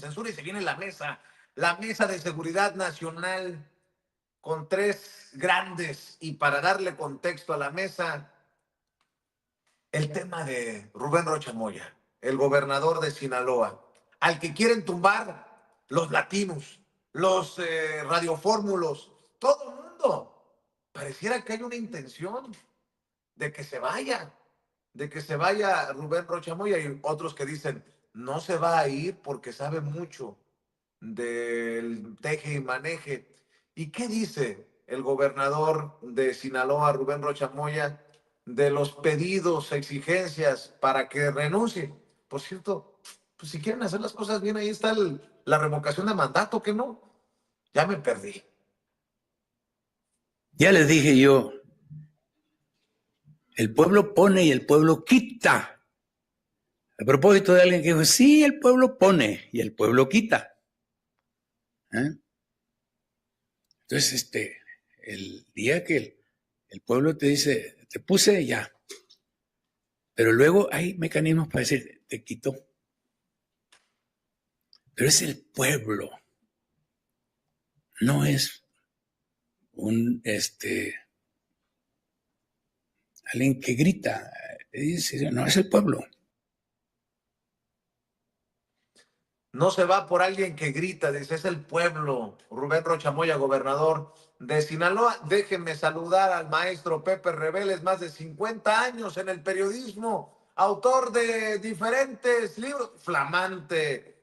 censura y se viene la mesa de seguridad nacional con tres grandes. Y para darle contexto a la mesa, el tema de Rubén Rocha Moya, el gobernador de Sinaloa, al que quieren tumbar los latinos, los radiofórmulos, todo el mundo. Pareciera que hay una intención de que se vaya Rubén Rocha Moya, y otros que dicen, no se va a ir porque sabe mucho del teje y maneje. ¿Y qué dice el gobernador de Sinaloa, Rubén Rocha Moya, de los pedidos, exigencias para que renuncie? Por cierto, pues si quieren hacer las cosas bien, ahí está la revocación de mandato, ¿que no? Ya me perdí. Ya les dije yo, el pueblo pone y el pueblo quita. A propósito de alguien que dijo, sí, el pueblo pone y el pueblo quita. Entonces, el día que el pueblo te dice, te puse ya, pero luego hay mecanismos para decir, te quito. Pero es el pueblo, no es alguien que grita, dice, no, es el pueblo. No se va por alguien que grita, dice, es el pueblo. Rubén Rocha Moya, gobernador de Sinaloa. Déjenme saludar al maestro Pepe Reveles, más de 50 años en el periodismo, autor de diferentes libros, flamante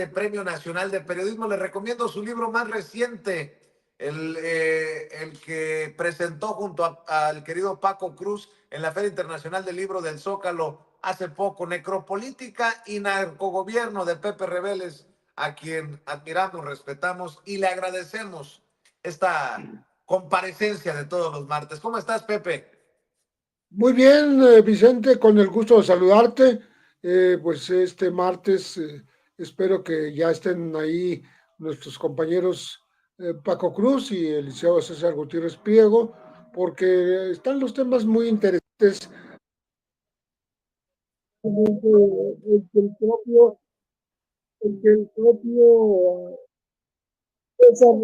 Premio Nacional de Periodismo. Le recomiendo su libro más reciente, el que presentó junto al querido Paco Cruz en la Feria Internacional del Libro del Zócalo hace poco, Necropolítica y Narcogobierno, de Pepe Reveles, a quien admiramos, respetamos y le agradecemos esta comparecencia de todos los martes. ¿Cómo estás, Pepe? Muy bien, Vicente, con el gusto de saludarte. Pues este martes espero que ya estén ahí nuestros compañeros Paco Cruz y el licenciado César Gutiérrez Priego, porque están los temas muy interesantes. El que el propio César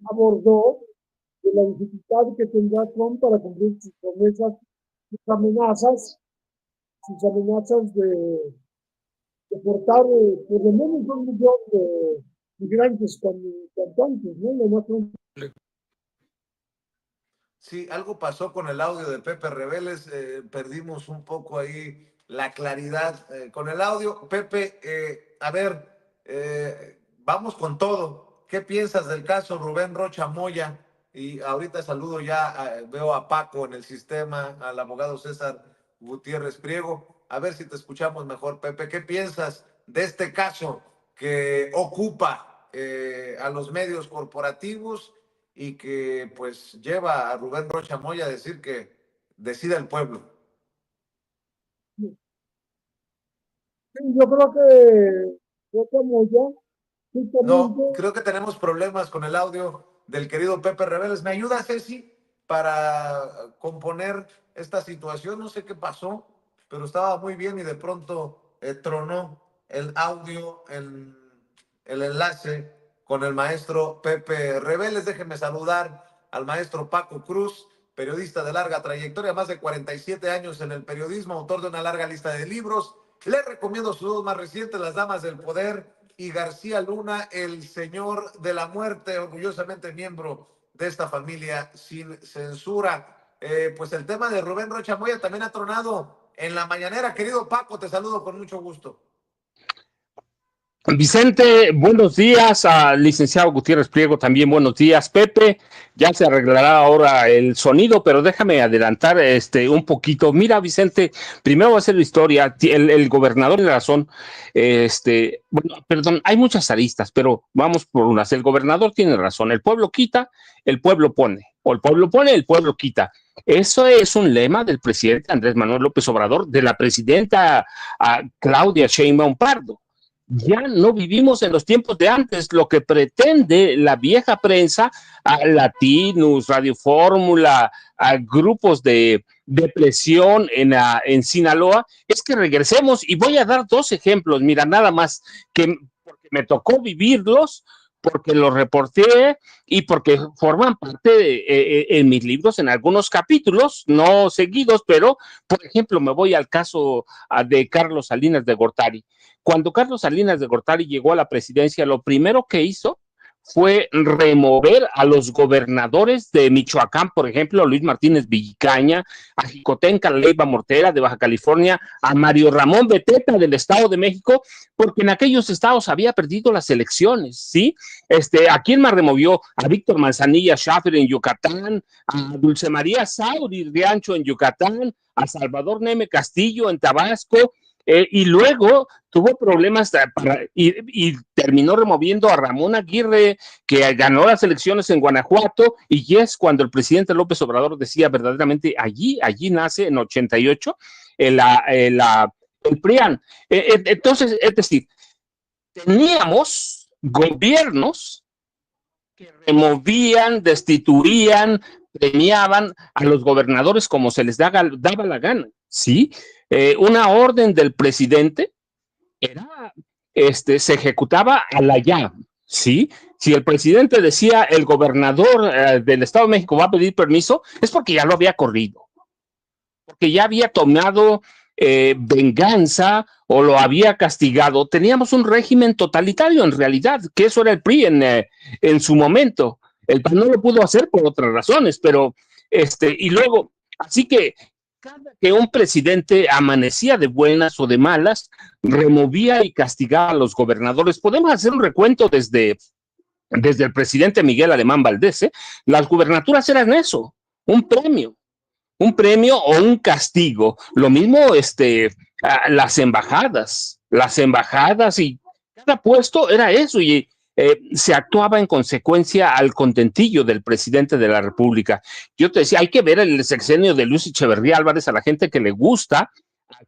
abordó de la dificultad que tendrá Trump para cumplir sus promesas, sus amenazas de deportar por lo menos 2 millones de migrantes cuanto antes, ¿no? Lo más pronto. Sí, algo pasó con el audio de Pepe Reveles, perdimos un poco ahí la claridad con el audio. Pepe, a ver, vamos con todo. ¿Qué piensas del caso Rubén Rocha Moya? Y ahorita saludo ya, veo a Paco en el sistema, al abogado César Gutiérrez Priego. A ver si te escuchamos mejor, Pepe. ¿Qué piensas de este caso que ocupa a los medios corporativos y que pues lleva a Rubén Rocha Moya a decir que decida el pueblo? Yo creo que Rocha Moya, No, creo que tenemos problemas con el audio del querido Pepe Reveles. ¿Me ayuda, Ceci, para componer esta situación? No sé qué pasó, pero estaba muy bien y de pronto tronó el audio, el enlace con el maestro Pepe Reveles. Déjenme saludar al maestro Paco Cruz, periodista de larga trayectoria, más de 47 años en el periodismo, autor de una larga lista de libros. Les recomiendo sus dos más recientes, Las Damas del Poder y García Luna, el Señor de la Muerte, orgullosamente miembro de esta familia sin censura. Pues el tema de Rubén Rocha Moya también ha tronado en la mañanera. Querido Paco, te saludo con mucho gusto. Vicente, buenos días. Al licenciado Gutiérrez Priego también buenos días. Pepe, ya se arreglará ahora el sonido, pero déjame adelantar un poquito. Mira, Vicente, primero va a ser la historia. El gobernador tiene razón. Bueno, perdón, hay muchas aristas, pero vamos por unas. El gobernador tiene razón. El pueblo quita, el pueblo pone. O el pueblo pone, el pueblo quita. Eso es un lema del presidente Andrés Manuel López Obrador, de la presidenta Claudia Sheinbaum Pardo. Ya no vivimos en los tiempos de antes. Lo que pretende la vieja prensa, a Latinus, Radio Fórmula, a grupos de presión en Sinaloa, es que regresemos. Y voy a dar dos ejemplos, mira, nada más, que porque me tocó vivirlos, porque los reporté y porque forman parte en mis libros, en algunos capítulos, no seguidos, pero, por ejemplo, me voy al caso de Carlos Salinas de Gortari. Cuando Carlos Salinas de Gortari llegó a la presidencia, lo primero que hizo fue remover a los gobernadores de Michoacán, por ejemplo, a Luis Martínez Villicaña, a Jicotenca Leiva Mortera de Baja California, a Mario Ramón Beteta del Estado de México, porque en aquellos estados había perdido las elecciones, ¿sí? ¿A quién más removió? A Víctor Manzanilla Schaffer en Yucatán, a Dulce María Sauri Riancho en Yucatán, a Salvador Neme Castillo en Tabasco, y luego tuvo problemas y terminó removiendo a Ramón Aguirre, que ganó las elecciones en Guanajuato, y es cuando el presidente López Obrador decía verdaderamente, allí nace en 88 el PRIAN. Entonces, es decir, teníamos gobiernos que removían, destituían, premiaban a los gobernadores como se les daba la gana, ¿sí? Una orden del presidente era, se ejecutaba a la ya, ¿sí? Si el presidente decía el gobernador del Estado de México va a pedir permiso, es porque ya lo había corrido, porque ya había tomado venganza o lo había castigado. Teníamos un régimen totalitario en realidad, que eso era el PRI en su momento. El PAN no lo pudo hacer por otras razones, pero y luego, así que cada que un presidente amanecía de buenas o de malas, removía y castigaba a los gobernadores. Podemos hacer un recuento desde el presidente Miguel Alemán Valdés, ¿eh? Las gubernaturas eran eso, un premio o un castigo. Lo mismo las embajadas y cada puesto era eso y se actuaba en consecuencia al contentillo del presidente de la República. Yo te decía, hay que ver el sexenio de Luis Echeverría Álvarez. A la gente que le gusta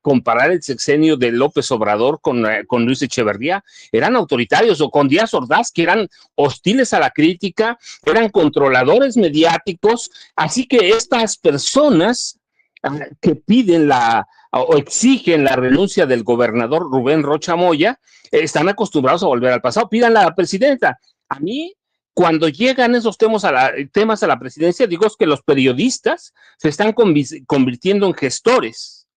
comparar el sexenio de López Obrador con Luis Echeverría, eran autoritarios, o con Díaz Ordaz, que eran hostiles a la crítica, eran controladores mediáticos. Así que estas personas que piden o exigen la renuncia del gobernador Rubén Rocha Moya, están acostumbrados a volver al pasado. Pídanle a la presidenta. A mí, cuando llegan esos temas a la presidencia, digo es que los periodistas se están convirtiendo en gestores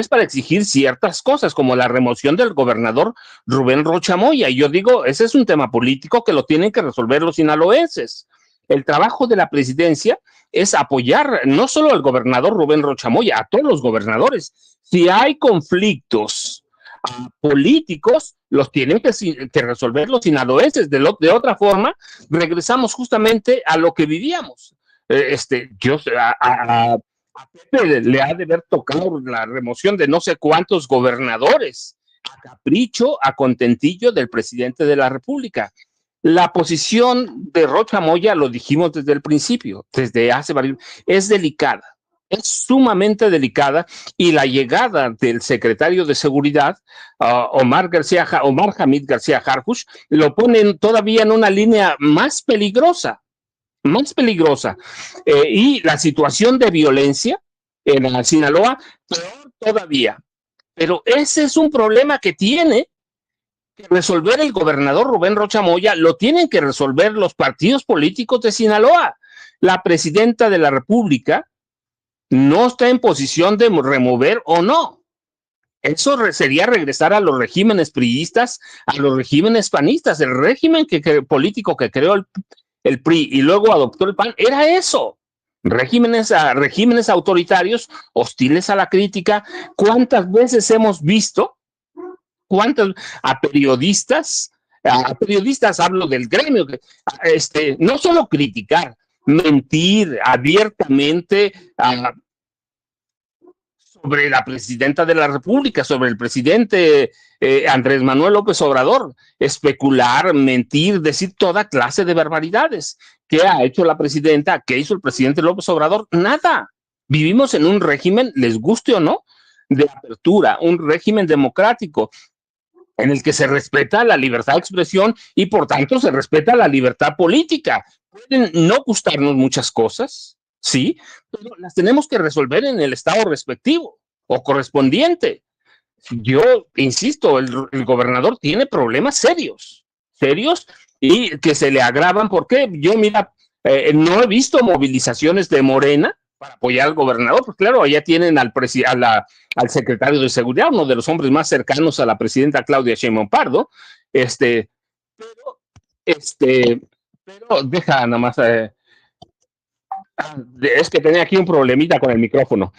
para exigir ciertas cosas, como la remoción del gobernador Rubén Rocha Moya. Y yo digo, ese es un tema político que lo tienen que resolver los sinaloenses. El trabajo de la presidencia es apoyar no solo al gobernador Rubén Rocha Moya, a todos los gobernadores. Si hay conflictos políticos, los tienen que resolver los sinaloenses. De otra forma, regresamos justamente a lo que vivíamos. A Pepe le ha de haber tocado la remoción de no sé cuántos gobernadores, a capricho, a contentillo del presidente de la República. La posición de Rocha Moya, lo dijimos desde el principio, desde hace varios, es delicada, es sumamente delicada, y la llegada del secretario de Seguridad, Omar Hamid García Harfuch, lo ponen todavía en una línea más peligrosa. Y la situación de violencia en Sinaloa, peor todavía. Pero ese es un problema que tiene que resolver el gobernador Rubén Rocha Moya, lo tienen que resolver los partidos políticos de Sinaloa. La presidenta de la República no está en posición de remover o no. Eso sería regresar a los regímenes priistas, a los regímenes panistas. El régimen político que creó el PRI y luego adoptó el PAN era eso. Regímenes autoritarios, hostiles a la crítica. ¿Cuántas veces hemos visto a periodistas hablo del gremio, no solo criticar, mentir abiertamente sobre la presidenta de la República, sobre el presidente Andrés Manuel López Obrador, especular, mentir, decir toda clase de barbaridades? ¿Qué ha hecho la presidenta? ¿Qué hizo el presidente López Obrador? Nada. Vivimos en un régimen, les guste o no, de apertura, un régimen democrático. en el que se respeta la libertad de expresión y por tanto se respeta la libertad política. Pueden no gustarnos muchas cosas, sí, pero las tenemos que resolver en el estado respectivo o correspondiente. Yo insisto, el gobernador tiene problemas serios, serios, y que se le agravan. ¿Por qué? Yo, mira, no he visto movilizaciones de Morena para apoyar al gobernador, pues claro, allá tienen al secretario de Seguridad, uno de los hombres más cercanos a la presidenta Claudia Sheinbaum Pardo, pero, pero deja nada más, es que tenía aquí un problemita con el micrófono,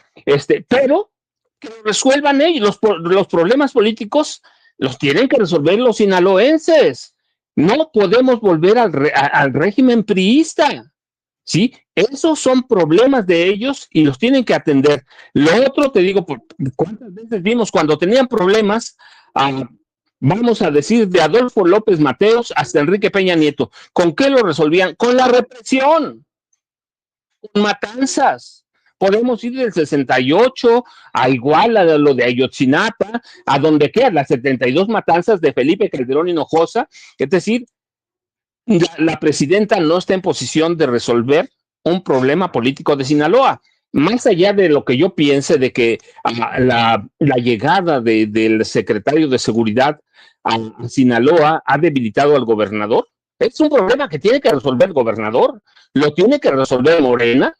pero que lo resuelvan ellos, los problemas políticos los tienen que resolver los sinaloenses, no podemos volver al régimen priista. ¿Sí? Esos son problemas de ellos y los tienen que atender. Lo otro, te digo, ¿cuántas veces vimos cuando tenían problemas, vamos a decir, de Adolfo López Mateos hasta Enrique Peña Nieto? ¿Con qué lo resolvían? Con la represión, con matanzas. Podemos ir del 68 a igual a lo de Ayotzinapa, a donde quedan las 72 matanzas de Felipe Calderón Hinojosa. Es decir, la presidenta no está en posición de resolver un problema político de Sinaloa. Más allá de lo que yo piense de que la llegada del secretario de Seguridad a Sinaloa ha debilitado al gobernador, es un problema que tiene que resolver el gobernador, lo tiene que resolver Morena.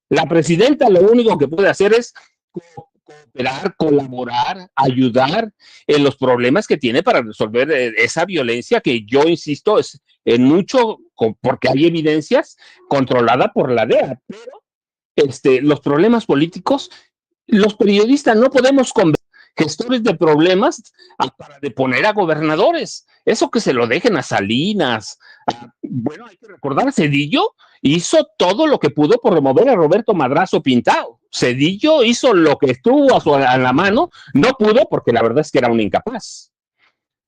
La presidenta lo único que puede hacer es cooperar, colaborar, ayudar en los problemas que tiene para resolver esa violencia que yo insisto es en mucho, porque hay evidencias, controlada por la DEA, pero los problemas políticos, los periodistas no podemos convencer gestores de problemas para deponer a gobernadores, eso que se lo dejen a Salinas, bueno, hay que recordar, Zedillo hizo todo lo que pudo por remover a Roberto Madrazo Pintado. Zedillo hizo lo que estuvo a la mano, no pudo porque la verdad es que era un incapaz.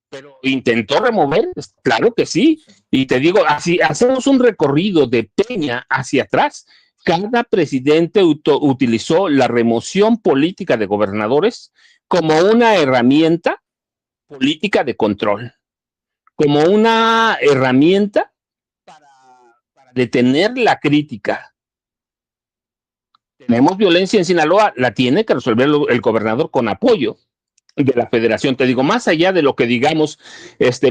Pero intentó remover, claro que sí. Y te digo, así hacemos un recorrido de Peña hacia atrás. Cada presidente utilizó la remoción política de gobernadores como una herramienta política de control, como una herramienta para detener la crítica. Tenemos violencia en Sinaloa, la tiene que resolver el gobernador con apoyo de la federación. Te digo, más allá de lo que digamos,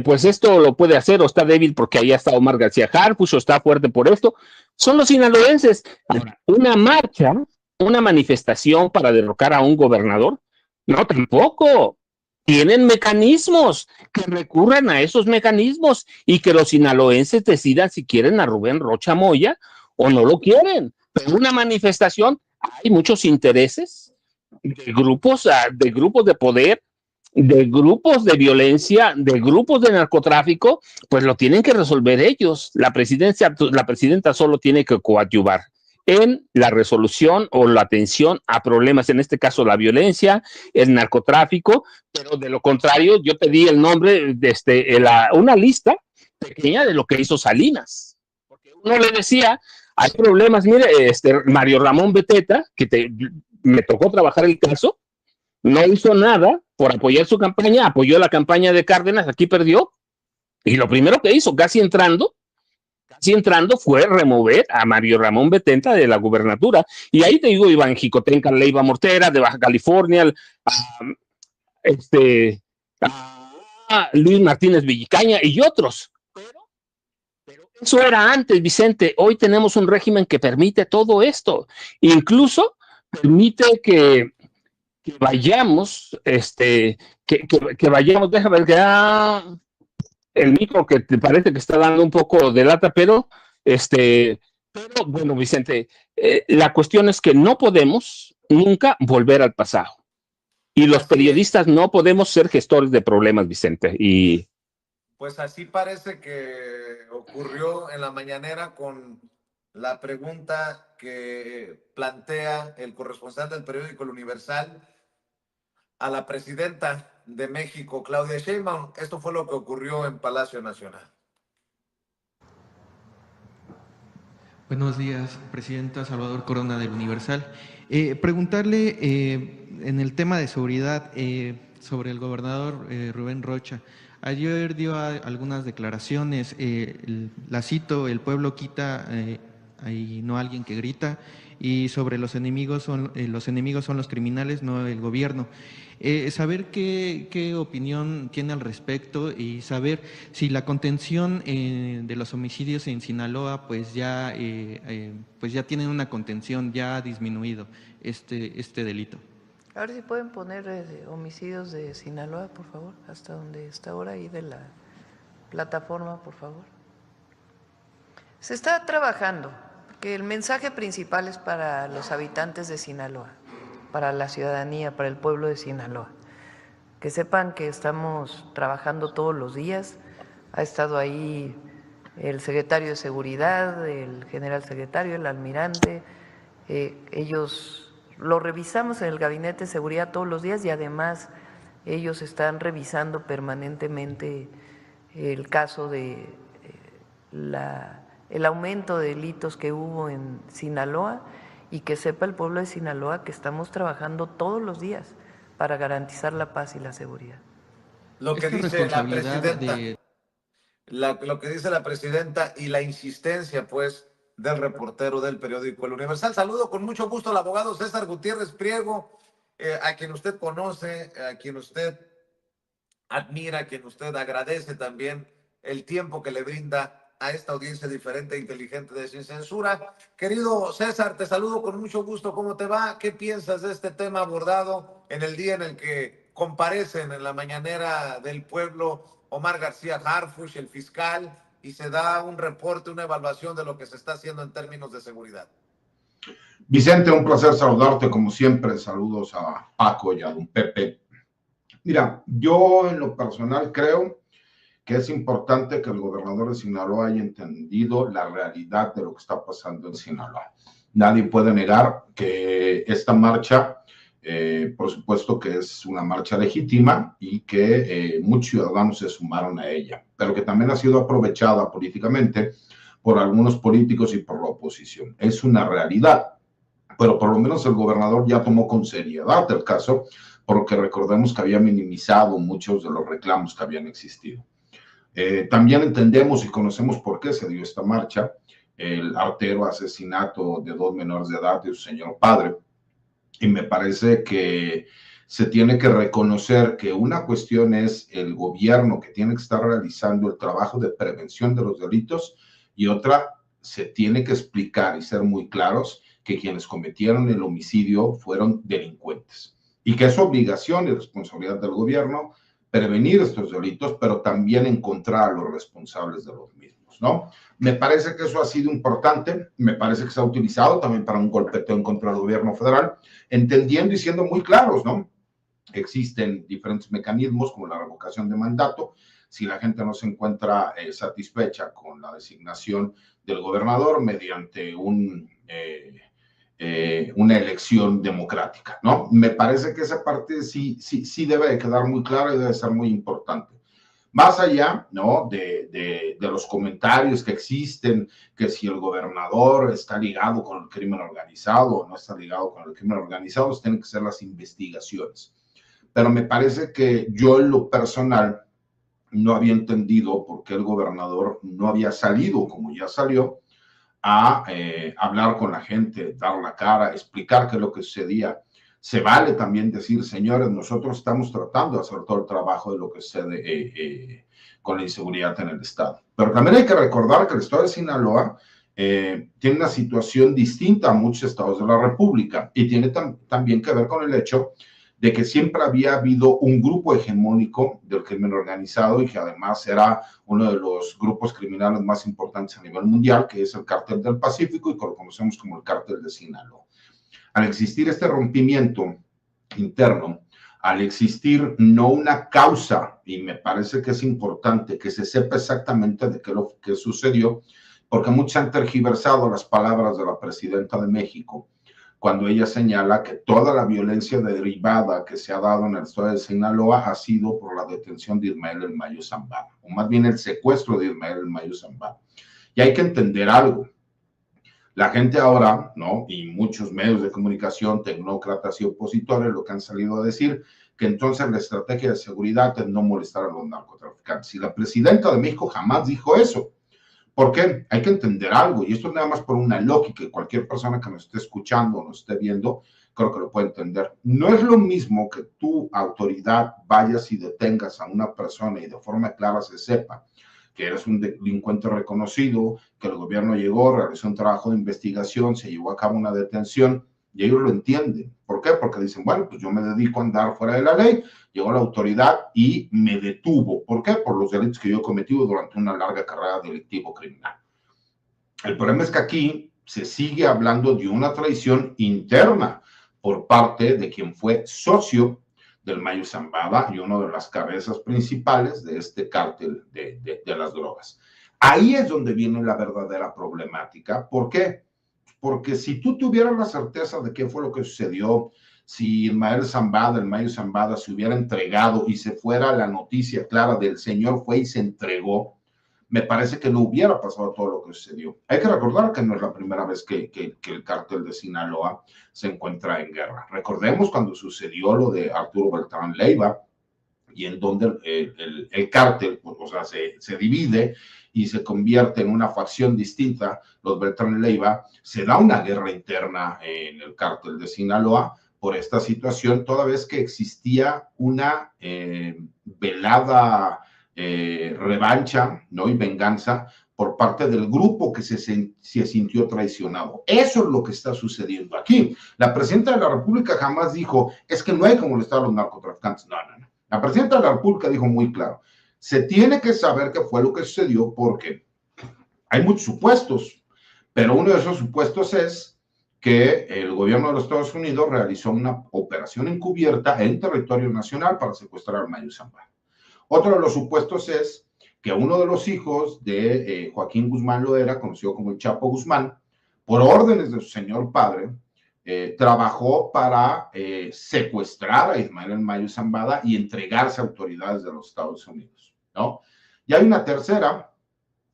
pues esto lo puede hacer o está débil porque ahí está Omar García Harfuch o está fuerte por esto, son los sinaloenses. Ahora, una marcha, una manifestación para derrocar a un gobernador, no, tampoco. Tienen mecanismos, que recurran a esos mecanismos y que los sinaloenses decidan si quieren a Rubén Rocha Moya o no lo quieren. Pero una manifestación, hay muchos intereses de grupos de poder, de grupos de violencia, de grupos de narcotráfico, pues lo tienen que resolver ellos. La presidenta solo tiene que coadyuvar en la resolución o la atención a problemas, en este caso la violencia, el narcotráfico, pero de lo contrario, yo te di el nombre de una lista pequeña de lo que hizo Salinas. Porque uno le decía, hay problemas, mire, Mario Ramón Beteta, me tocó trabajar el caso, no hizo nada por apoyar su campaña, apoyó la campaña de Cárdenas, aquí perdió, y lo primero que hizo, casi entrando, fue remover a Mario Ramón Beteta de la gubernatura. Y ahí te digo, Iván Jicotenca Leiva Mortera, de Baja California, a Luis Martínez Villicaña y otros. Pero eso era antes, Vicente. Hoy tenemos un régimen que permite todo esto. Incluso permite que vayamos, que vayamos, déjame ver que el micro que te parece que está dando un poco de lata, pero bueno, Vicente, la cuestión es que no podemos nunca volver al pasado. Y los periodistas no podemos ser gestores de problemas, Vicente. Y pues así parece que ocurrió en la mañanera con la pregunta que plantea el corresponsal del periódico El Universal a la presidenta de México, Claudia Sheinbaum. Esto fue lo que ocurrió en Palacio Nacional. Buenos días, presidenta. Salvador Corona del Universal. Preguntarle en el tema de seguridad, sobre el gobernador Rubén Rocha. Ayer dio algunas declaraciones, la cito: el pueblo quita y no alguien que grita, y sobre los enemigos son los criminales, no el gobierno. Saber qué opinión tiene al respecto y saber si la contención de los homicidios en Sinaloa pues ya tienen una contención, ya ha disminuido este delito. A ver si pueden poner homicidios de Sinaloa, por favor, hasta donde está ahora ahí de la plataforma, por favor. Se está trabajando, porque el mensaje principal es para los habitantes de Sinaloa, para la ciudadanía, para el pueblo de Sinaloa. Que sepan que estamos trabajando todos los días. Ha estado ahí el secretario de Seguridad, el general secretario, el almirante. Ellos lo revisamos en el Gabinete de Seguridad todos los días y además ellos están revisando permanentemente el caso de el aumento de delitos que hubo en Sinaloa, y que sepa el pueblo de Sinaloa que estamos trabajando todos los días para garantizar la paz y la seguridad. Lo que dice la presidenta, lo que dice la presidenta y la insistencia, pues, del reportero del periódico El Universal. Saludo con mucho gusto al abogado César Gutiérrez Priego, a quien usted conoce, a quien usted admira, a quien usted agradece también el tiempo que le brinda a esta audiencia diferente e inteligente de Sin Censura. Querido César, te saludo con mucho gusto. ¿Cómo te va? ¿Qué piensas de este tema abordado en el día en el que comparecen en la mañanera del pueblo Omar García Harfuch, el fiscal, y se da un reporte, una evaluación de lo que se está haciendo en términos de seguridad? Vicente, un placer saludarte como siempre. Saludos a Paco y a don Pepe. Mira, yo en lo personal creo que es importante que el gobernador de Sinaloa haya entendido la realidad de lo que está pasando en Sinaloa. Nadie puede negar que esta marcha, por supuesto que es una marcha legítima y que muchos ciudadanos se sumaron a ella, pero que también ha sido aprovechada políticamente por algunos políticos y por la oposición. Es una realidad, pero por lo menos el gobernador ya tomó con seriedad el caso, porque recordemos que había minimizado muchos de los reclamos que habían existido. También entendemos y conocemos por qué se dio esta marcha, el artero asesinato de 2 menores de edad de su señor padre, y me parece que se tiene que reconocer que una cuestión es el gobierno que tiene que estar realizando el trabajo de prevención de los delitos, y otra, se tiene que explicar y ser muy claros que quienes cometieron el homicidio fueron delincuentes, y que es obligación y responsabilidad del gobierno prevenir estos delitos, pero también encontrar a los responsables de los mismos, ¿no? Me parece que eso ha sido importante, me parece que se ha utilizado también para un golpeteo en contra del gobierno federal, entendiendo y siendo muy claros, ¿no? Existen diferentes mecanismos como la revocación de mandato. Si la gente no se encuentra satisfecha con la designación del gobernador mediante una elección democrática, ¿no? Me parece que esa parte sí debe de quedar muy clara y debe ser muy importante. Más allá, ¿no?, de los comentarios que existen, que si el gobernador está ligado con el crimen organizado o no está ligado con el crimen organizado, tienen que ser las investigaciones. Pero me parece que yo en lo personal no había entendido por qué el gobernador no había salido como ya salió a hablar con la gente, dar la cara, explicar qué es lo que sucedía. Se vale también decir, señores, nosotros estamos tratando de hacer todo el trabajo de lo que sucede con la inseguridad en el estado. Pero también hay que recordar que el estado de Sinaloa tiene una situación distinta a muchos estados de la República, y tiene también que ver con el hecho de que siempre había habido un grupo hegemónico del crimen organizado, y que además era uno de los grupos criminales más importantes a nivel mundial, que es el Cártel del Pacífico, y que lo conocemos como el Cártel de Sinaloa. Al existir este rompimiento interno, al existir no una causa, y me parece que es importante que se sepa exactamente de qué lo que sucedió, porque muchos han tergiversado las palabras de la presidenta de México, cuando ella señala que toda la violencia derivada que se ha dado en el estado de Sinaloa ha sido por la detención de Ismael El Mayo Zambada, o más bien el secuestro de Ismael El Mayo Zambada. Y hay que entender algo. La gente ahora, ¿no?, y muchos medios de comunicación, tecnócratas y opositores, lo que han salido a decir, que entonces la estrategia de seguridad es no molestar a los narcotraficantes. Y la presidenta de México jamás dijo eso. ¿Por qué? Hay que entender algo, y esto es nada más por una lógica, y cualquier persona que nos esté escuchando o nos esté viendo, creo que lo puede entender. No es lo mismo que tu autoridad vayas y detengas a una persona y de forma clara se sepa que eres un delincuente reconocido, que el gobierno llegó, realizó un trabajo de investigación, se llevó a cabo una detención, y ellos lo entienden. ¿Por qué? Porque dicen, bueno, pues yo me dedico a andar fuera de la ley, llegó la autoridad y me detuvo. ¿Por qué? Por los delitos que yo he cometido durante una larga carrera delictivo-criminal. El problema es que aquí se sigue hablando de una traición interna por parte de quien fue socio del Mayo Zambada y uno de las cabezas principales de este cártel de las drogas. Ahí es donde viene la verdadera problemática. ¿Por qué? Porque si tú tuvieras la certeza de qué fue lo que sucedió, si el Mayo Zambada se hubiera entregado y se fuera la noticia clara del señor fue y se entregó, me parece que no hubiera pasado todo lo que sucedió. Hay que recordar que no es la primera vez que el cártel de Sinaloa se encuentra en guerra. Recordemos cuando sucedió lo de Arturo Beltrán Leiva, y en donde el cártel, pues, o sea, se divide y se convierte en una facción distinta, los Beltrán Leiva, se da una guerra interna en el cártel de Sinaloa por esta situación, toda vez que existía una velada revancha, ¿no? Y venganza por parte del grupo que se sintió traicionado. Eso es lo que está sucediendo aquí. La presidenta de la República jamás dijo, es que no hay que molestar a los narcotraficantes. No, no, no. La presidenta de la República dijo muy claro, se tiene que saber qué fue lo que sucedió porque hay muchos supuestos, pero uno de esos supuestos es que el gobierno de los Estados Unidos realizó una operación encubierta en territorio nacional para secuestrar al Mayo Zambada. Otro de los supuestos es que uno de los hijos de Joaquín Guzmán Loera, conocido como el Chapo Guzmán, por órdenes de su señor padre, trabajó para secuestrar a Ismael El Mayo Zambada y entregarse a autoridades de los Estados Unidos, ¿no? Y hay una tercera,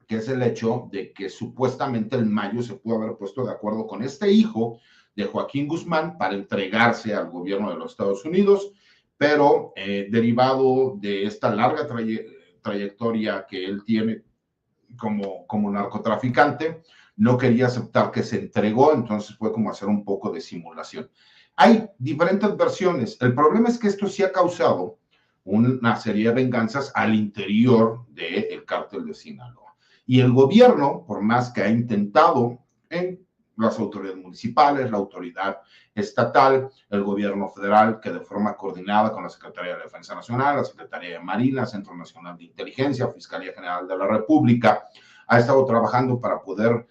que es el hecho de que supuestamente el Mayo se pudo haber puesto de acuerdo con este hijo de Joaquín Guzmán para entregarse al gobierno de los Estados Unidos, pero derivado de esta larga trayectoria que él tiene como narcotraficante, no quería aceptar que se entregó, entonces fue como hacer un poco de simulación. Hay diferentes versiones. El problema es que esto sí ha causado una serie de venganzas al interior del cártel de Sinaloa. Y el gobierno, por más que ha intentado en las autoridades municipales, la autoridad estatal, el gobierno federal, que de forma coordinada con la Secretaría de Defensa Nacional, la Secretaría de Marina, Centro Nacional de Inteligencia, Fiscalía General de la República, ha estado trabajando para poder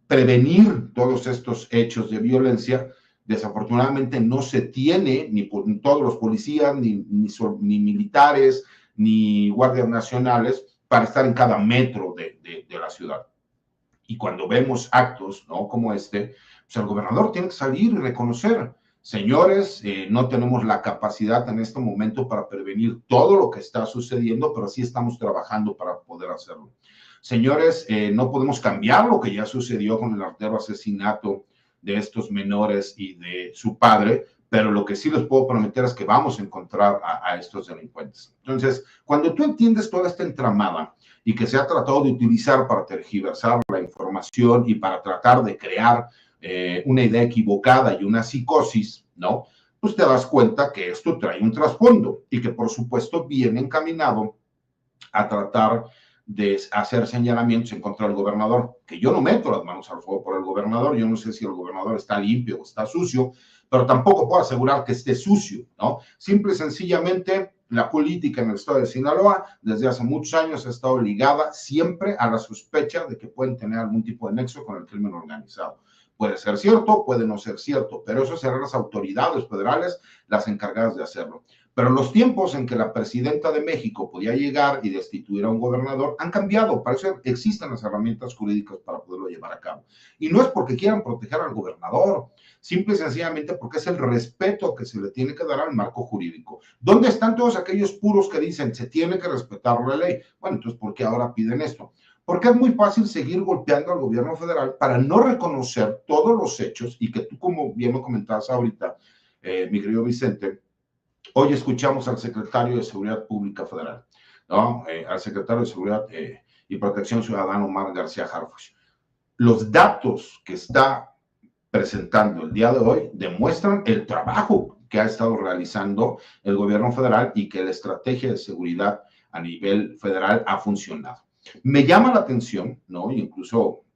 prevenir todos estos hechos de violencia. Desafortunadamente no se tiene ni todos los policías, ni militares, ni guardias nacionales para estar en cada metro de la ciudad. Y cuando vemos actos, ¿no?, como este, pues el gobernador tiene que salir y reconocer, señores, no tenemos la capacidad en este momento para prevenir todo lo que está sucediendo, pero sí estamos trabajando para poder hacerlo. Señores, no podemos cambiar lo que ya sucedió con el artero asesinato de estos menores y de su padre, pero lo que sí les puedo prometer es que vamos a encontrar a estos delincuentes. Entonces, cuando tú entiendes toda esta entramada y que se ha tratado de utilizar para tergiversar la información y para tratar de crear una idea equivocada y una psicosis, ¿no?, pues te das cuenta que esto trae un trasfondo y que por supuesto viene encaminado a tratar de hacer señalamientos en contra del gobernador, que yo no meto las manos al fuego por el gobernador, yo no sé si el gobernador está limpio o está sucio, pero tampoco puedo asegurar que esté sucio, ¿no? Simple y sencillamente, la política en el estado de Sinaloa desde hace muchos años ha estado ligada siempre a la sospecha de que pueden tener algún tipo de nexo con el crimen organizado. Puede ser cierto, puede no ser cierto, pero eso serán las autoridades federales las encargadas de hacerlo. Pero los tiempos en que la presidenta de México podía llegar y destituir a un gobernador han cambiado. Para eso existen las herramientas jurídicas para poderlo llevar a cabo. Y no es porque quieran proteger al gobernador, simple y sencillamente porque es el respeto que se le tiene que dar al marco jurídico. ¿Dónde están todos aquellos puros que dicen se tiene que respetar la ley? Bueno, entonces, ¿por qué ahora piden esto? Porque es muy fácil seguir golpeando al gobierno federal para no reconocer todos los hechos y que tú, como bien lo comentabas ahorita, mi querido Vicente, Hoy escuchamos al secretario de Seguridad Pública Federal, ¿no? Al secretario de Seguridad y Protección Ciudadana, Omar García Harfuch. Los datos que está presentando el día de hoy demuestran el trabajo que ha estado realizando el gobierno federal y que la estrategia de seguridad a nivel federal ha funcionado. Me llama la atención, ¿no? Incluso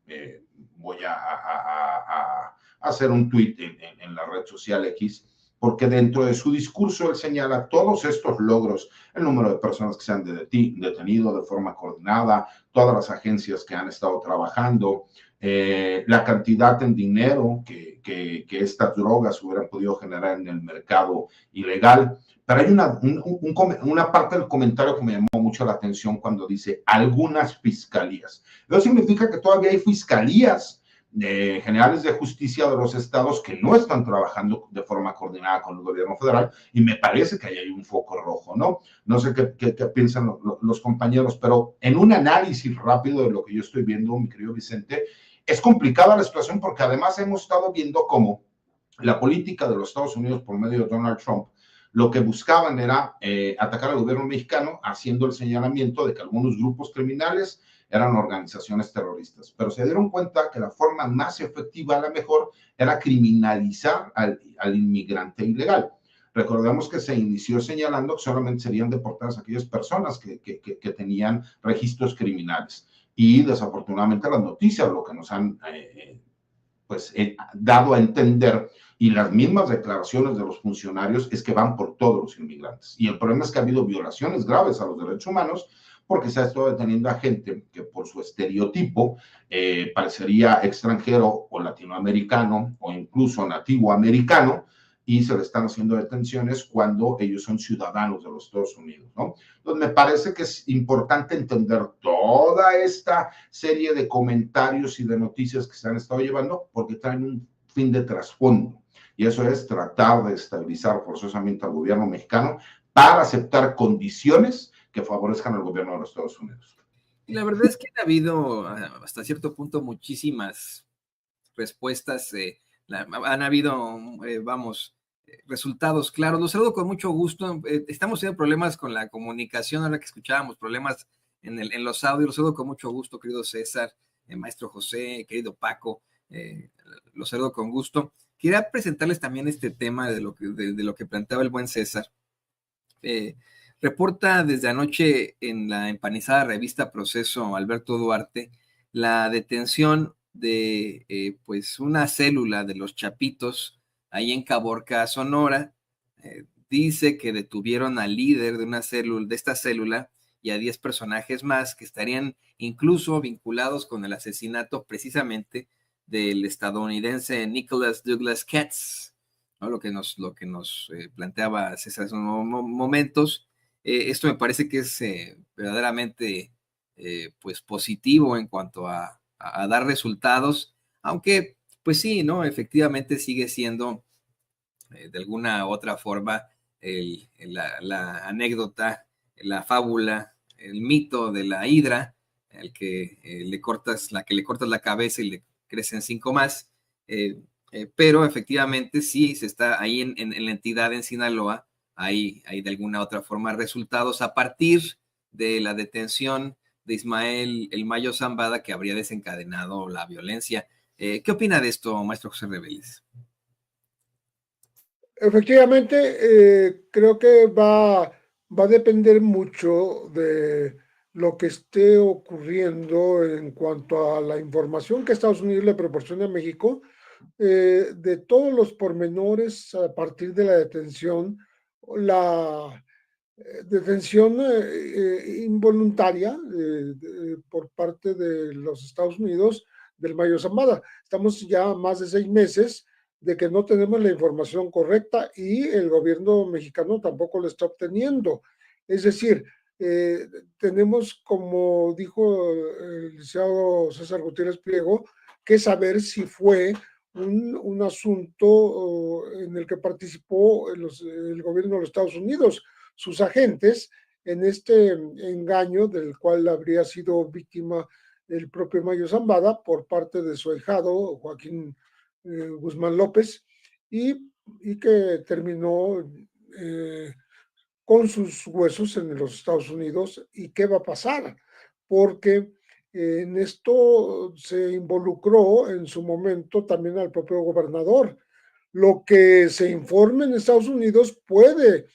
voy a hacer un tuit en la red social X, porque dentro de su discurso él señala todos estos logros, el número de personas que se han detenido de forma coordinada, todas las agencias que han estado trabajando, la cantidad en dinero que estas drogas hubieran podido generar en el mercado ilegal. Pero hay una parte del comentario que me llamó mucho la atención cuando dice algunas fiscalías. Eso significa que todavía hay fiscalías generales de justicia de los estados que no están trabajando de forma coordinada con el gobierno federal, y me parece que ahí hay un foco rojo, ¿no? No sé qué piensan los compañeros, pero en un análisis rápido de lo que yo estoy viendo, mi querido Vicente, es complicada la situación porque además hemos estado viendo cómo la política de los Estados Unidos por medio de Donald Trump lo que buscaban era atacar al gobierno mexicano haciendo el señalamiento de que algunos grupos criminales eran organizaciones terroristas, pero se dieron cuenta que la forma más efectiva, a la mejor, era criminalizar al inmigrante ilegal. Recordemos que se inició señalando que solamente serían deportadas aquellas personas que tenían registros criminales. Y desafortunadamente las noticias lo que nos han dado a entender, y las mismas declaraciones de los funcionarios, es que van por todos los inmigrantes. Y el problema es que ha habido violaciones graves a los derechos humanos, porque se ha estado deteniendo a gente que por su estereotipo parecería extranjero o latinoamericano o incluso nativo americano, y se le están haciendo detenciones cuando ellos son ciudadanos de los Estados Unidos, ¿no? Entonces, me parece que es importante entender toda esta serie de comentarios y de noticias que se han estado llevando, porque traen un fin de trasfondo, y eso es tratar de estabilizar forzosamente al gobierno mexicano para aceptar condiciones que favorezcan al gobierno de los Estados Unidos. Y la verdad es que ha habido hasta cierto punto muchísimas respuestas, han habido, resultados claros. Los saludo con mucho gusto. Estamos teniendo problemas con la comunicación, ahora que escuchábamos problemas en los audios. Los saludo con mucho gusto, querido César, maestro José, querido Paco. Los saludo con gusto. Quería presentarles también este tema de lo que planteaba el buen César. Reporta desde anoche en la empanizada revista Proceso Alberto Duarte la detención de pues una célula de los Chapitos ahí en Caborca, Sonora. Dice que detuvieron al líder de esta célula y a 10 personajes más que estarían incluso vinculados con el asesinato precisamente del estadounidense Nicholas Douglas Katz, ¿no? Lo que nos planteaba César hace unos momentos. Esto me parece que es verdaderamente pues positivo en cuanto a dar resultados, aunque pues sí, ¿no? Efectivamente sigue siendo de alguna u otra forma la anécdota, la fábula, el mito de la hidra, al que le cortas la cabeza y le crecen 5 más, pero efectivamente sí se está ahí en la entidad en Sinaloa, hay de alguna u otra forma resultados a partir de la detención de Ismael El Mayo Zambada, que habría desencadenado la violencia. ¿Qué opina de esto, maestro José Reveles? Efectivamente, creo que va a depender mucho de lo que esté ocurriendo en cuanto a la información que Estados Unidos le proporciona a México, de todos los pormenores a partir de la detención, la detención involuntaria por parte de los Estados Unidos del Mayo Zambada. Estamos ya más de 6 meses de que no tenemos la información correcta y el gobierno mexicano tampoco lo está obteniendo. Es decir, tenemos, como dijo el licenciado César Gutiérrez Pliego, que saber si fue un asunto en el que participó el gobierno de los Estados Unidos, sus agentes, en este engaño del cual habría sido víctima el propio Mayo Zambada por parte de su ahijado, Joaquín Guzmán López, y que terminó con sus huesos en los Estados Unidos y qué va a pasar, porque en esto se involucró en su momento también al propio gobernador. Lo que se informe en Estados Unidos puede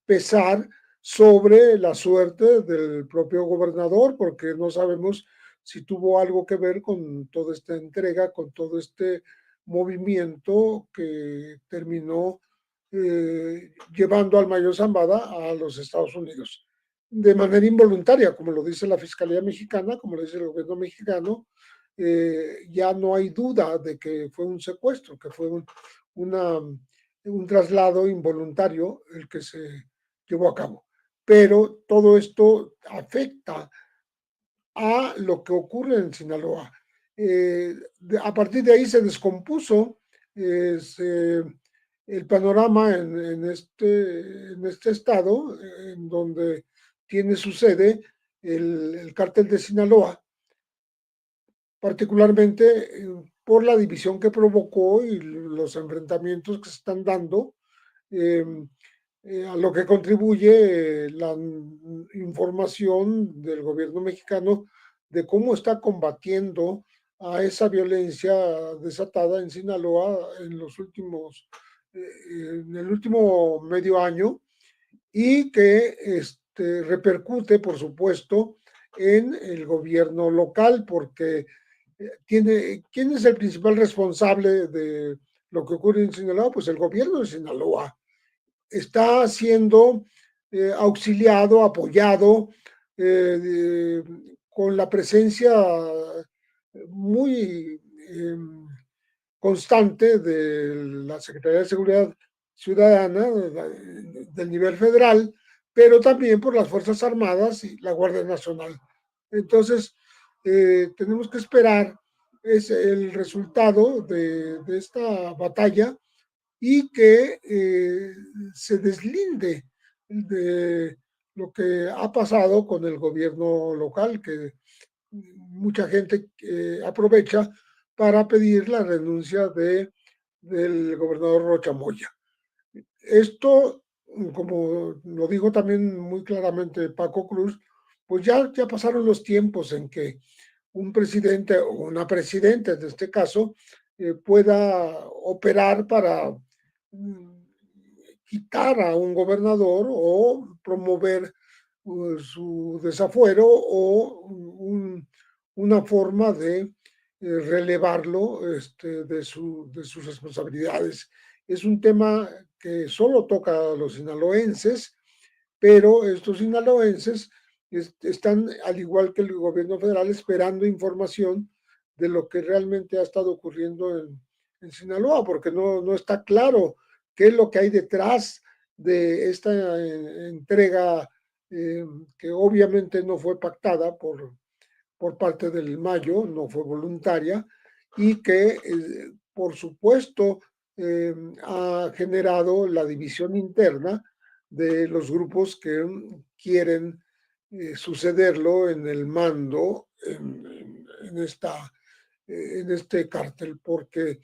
pesar sobre la suerte del propio gobernador, porque no sabemos si tuvo algo que ver con toda esta entrega, con todo este movimiento que terminó llevando al mayor Zambada a los Estados Unidos de manera involuntaria, como lo dice la Fiscalía Mexicana, como lo dice el gobierno mexicano. Ya no hay duda de que fue un secuestro, que fue un traslado involuntario el que se llevó a cabo. Pero todo esto afecta a lo que ocurre en Sinaloa. A partir de ahí se descompuso el panorama en este estado, en donde tiene su sede el cártel de Sinaloa, particularmente por la división que provocó y los enfrentamientos que se están dando, a lo que contribuye la información del gobierno mexicano de cómo está combatiendo a esa violencia desatada en Sinaloa en el último medio año, y que repercute, por supuesto, en el gobierno local, porque ¿quién es el principal responsable de lo que ocurre en Sinaloa? Pues el gobierno de Sinaloa está siendo auxiliado, apoyado, con la presencia muy constante de la Secretaría de Seguridad Ciudadana del nivel federal, pero también por las Fuerzas Armadas y la Guardia Nacional. Entonces, tenemos que esperar el resultado de esta batalla y que se deslinde de lo que ha pasado con el gobierno local, que mucha gente aprovecha para pedir la renuncia del gobernador Rocha Moya. Esto, como lo dijo también muy claramente Paco Cruz, pues ya pasaron los tiempos en que un presidente o una presidenta, en este caso, pueda operar para quitar a un gobernador o promover su desafuero o una forma de relevarlo de sus responsabilidades. Es un tema que solo toca a los sinaloenses, pero estos sinaloenses están, al igual que el gobierno federal, esperando información de lo que realmente ha estado ocurriendo en Sinaloa, porque no está claro qué es lo que hay detrás de esta entrega, que obviamente no fue pactada por parte del Mayo, no fue voluntaria, y que, por supuesto, ha generado la división interna de los grupos que quieren sucederlo en el mando en este cártel, porque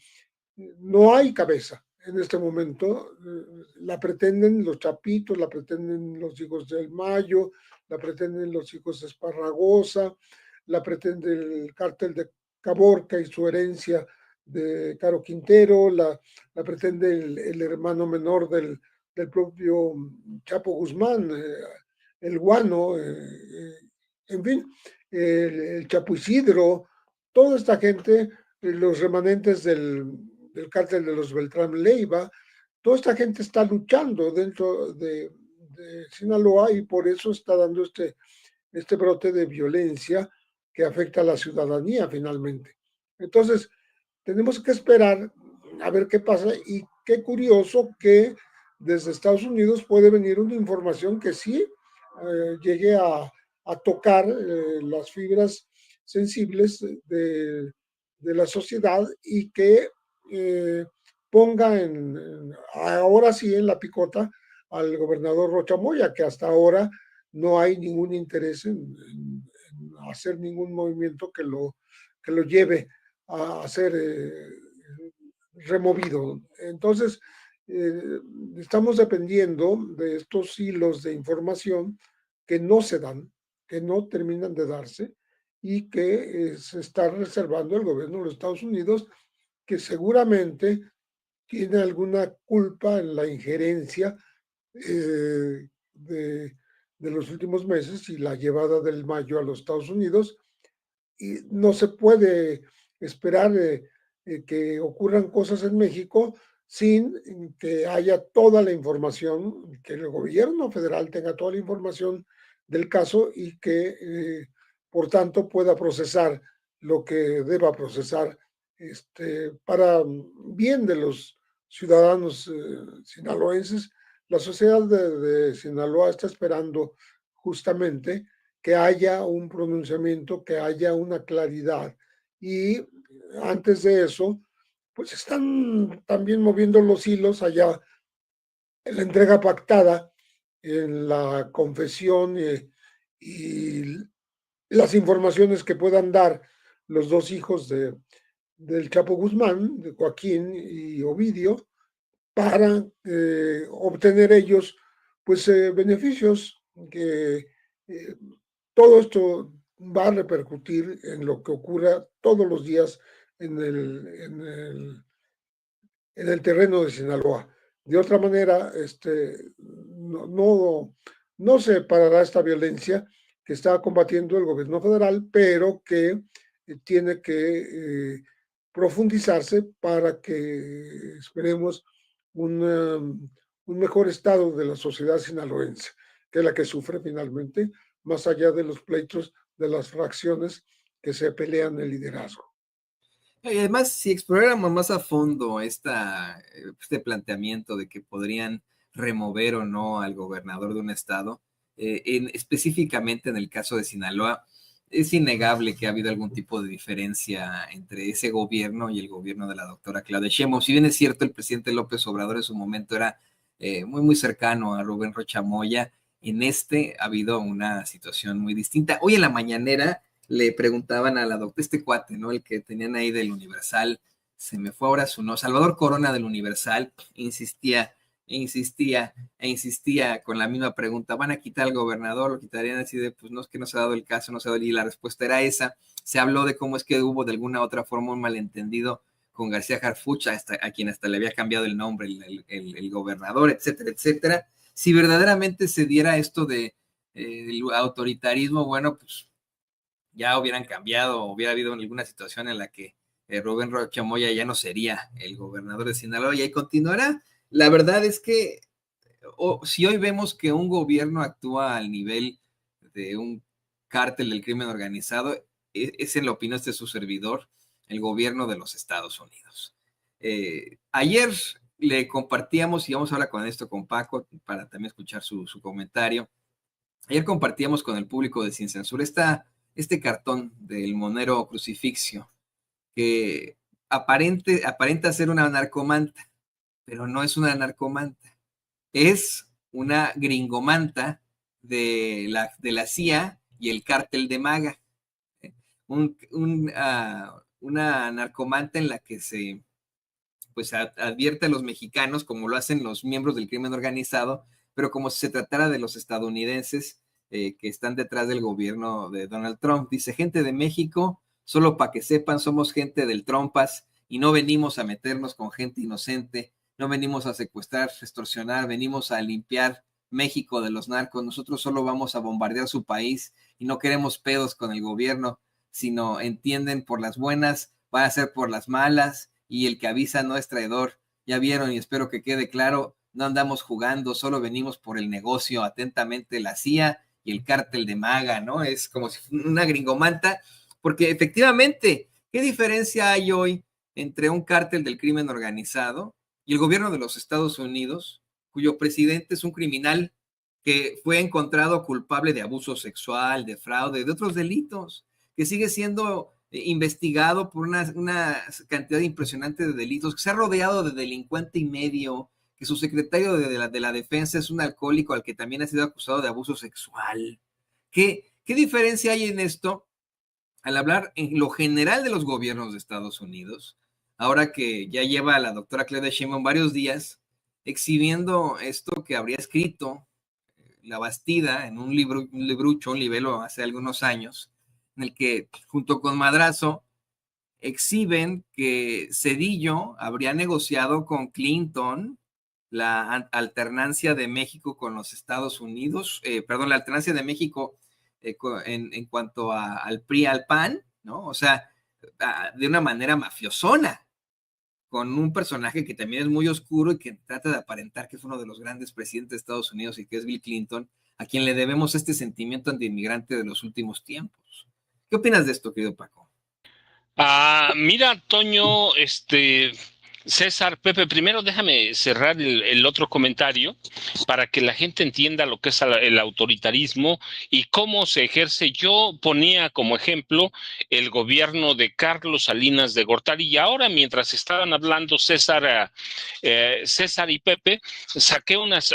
no hay cabeza en este momento. La pretenden los Chapitos, la pretenden los hijos del Mayo, la pretenden los hijos de Esparragosa, la pretende el cártel de Caborca y su herencia de Caro Quintero, la pretende el hermano menor del propio Chapo Guzmán, el Guano, en fin, el Chapo Isidro, toda esta gente, los remanentes del cártel de los Beltrán Leiva, toda esta gente está luchando dentro de Sinaloa, y por eso está dando este brote de violencia que afecta a la ciudadanía finalmente. Entonces, tenemos que esperar a ver qué pasa, y qué curioso que desde Estados Unidos puede venir una información que sí llegue a tocar las fibras sensibles de la sociedad, y que ponga ahora sí en la picota al gobernador Rocha Moya, que hasta ahora no hay ningún interés en hacer ningún movimiento que lo lleve a ser removido. Entonces, estamos dependiendo de estos hilos de información que no se dan, que no terminan de darse y que se está reservando el gobierno de los Estados Unidos, que seguramente tiene alguna culpa en la injerencia de los últimos meses y la llevada del mayo a los Estados Unidos. Y no se puede esperar que ocurran cosas en México sin que haya toda la información, que el gobierno federal tenga toda la información del caso y que, por tanto, pueda procesar lo que deba procesar para bien de los ciudadanos sinaloenses. La sociedad de Sinaloa está esperando justamente que haya un pronunciamiento, que haya una claridad. Y antes de eso, pues están también moviendo los hilos allá en la entrega pactada, en la confesión y las informaciones que puedan dar los dos hijos del Chapo Guzmán, de Joaquín y Ovidio, para obtener ellos pues beneficios que todo esto va a repercutir en lo que ocurra todos los días en el terreno de Sinaloa. De otra manera, no se parará esta violencia que está combatiendo el gobierno federal, pero que tiene que profundizarse para que esperemos un mejor estado de la sociedad sinaloense, que es la que sufre finalmente, más allá de los pleitos de las fracciones que se pelean el liderazgo. Y además, si exploráramos más a fondo este planteamiento de que podrían remover o no al gobernador de un estado, específicamente en el caso de Sinaloa, es innegable que ha habido algún tipo de diferencia entre ese gobierno y el gobierno de la doctora Claudia Sheinbaum. Si bien es cierto, el presidente López Obrador en su momento era muy cercano a Rubén Rocha Moya, en ha habido una situación muy distinta. Hoy en la mañanera le preguntaban a la doctora, este cuate, ¿no? El que tenían ahí del Universal, se me fue ahora su nombre, Salvador Corona del Universal, insistía con la misma pregunta, ¿van a quitar al gobernador? Lo quitarían así de, pues no, es que no se ha dado el caso, no se ha dado, y la respuesta era esa. Se habló de cómo es que hubo de alguna otra forma un malentendido con García Harfuch, a quien hasta le había cambiado el nombre el gobernador, etcétera, etcétera. Si verdaderamente se diera esto de el autoritarismo, bueno, pues ya hubieran cambiado, hubiera habido alguna situación en la que Rubén Rocha Moya ya no sería el gobernador de Sinaloa y ahí continuará. La verdad es que si hoy vemos que un gobierno actúa al nivel de un cártel del crimen organizado, es en la opinión de su servidor, el gobierno de los Estados Unidos. Ayer le compartíamos, y vamos ahora con esto con Paco, para también escuchar su comentario. Ayer compartíamos con el público de Sin Censura este cartón del monero crucifixio, que aparenta ser una narcomanta, pero no es una narcomanta, es una gringomanta de la CIA y el cártel de MAGA. Una narcomanta en la que se advierte a los mexicanos, como lo hacen los miembros del crimen organizado, pero como si se tratara de los estadounidenses que están detrás del gobierno de Donald Trump. Dice, gente de México, solo para que sepan, somos gente del Trompas y no venimos a meternos con gente inocente, no venimos a secuestrar, extorsionar, venimos a limpiar México de los narcos. Nosotros solo vamos a bombardear su país y no queremos pedos con el gobierno, sino entienden, por las buenas, va a ser por las malas, y el que avisa no es traidor. Ya vieron, y espero que quede claro, no andamos jugando, solo venimos por el negocio. Atentamente, la CIA y el cártel de MAGA, ¿no? Es como si fuera una gringomanta, porque efectivamente, ¿qué diferencia hay hoy entre un cártel del crimen organizado y el gobierno de los Estados Unidos, cuyo presidente es un criminal que fue encontrado culpable de abuso sexual, de fraude, de otros delitos, que sigue siendo investigado por una cantidad impresionante de delitos, que se ha rodeado de delincuente y medio, que su secretario de la defensa es un alcohólico al que también ha sido acusado de abuso sexual? ¿Qué diferencia hay en esto al hablar en lo general de los gobiernos de Estados Unidos? Ahora que ya lleva a la doctora Claudia Sheinbaum varios días exhibiendo esto que habría escrito La Bastida en un librucho, un libelo hace algunos años, en el que junto con Madrazo exhiben que Zedillo habría negociado con Clinton la alternancia de México con los Estados Unidos, la alternancia de México en cuanto al PRI, al PAN, ¿no? O sea, de una manera mafiosona, con un personaje que también es muy oscuro y que trata de aparentar que es uno de los grandes presidentes de Estados Unidos y que es Bill Clinton, a quien le debemos este sentimiento antiinmigrante de los últimos tiempos. ¿Qué opinas de esto, querido Paco? Mira, Toño, César, Pepe, primero déjame cerrar el otro comentario para que la gente entienda lo que es el autoritarismo y cómo se ejerce. Yo ponía como ejemplo el gobierno de Carlos Salinas de Gortari, y ahora mientras estaban hablando César y Pepe, saqué unas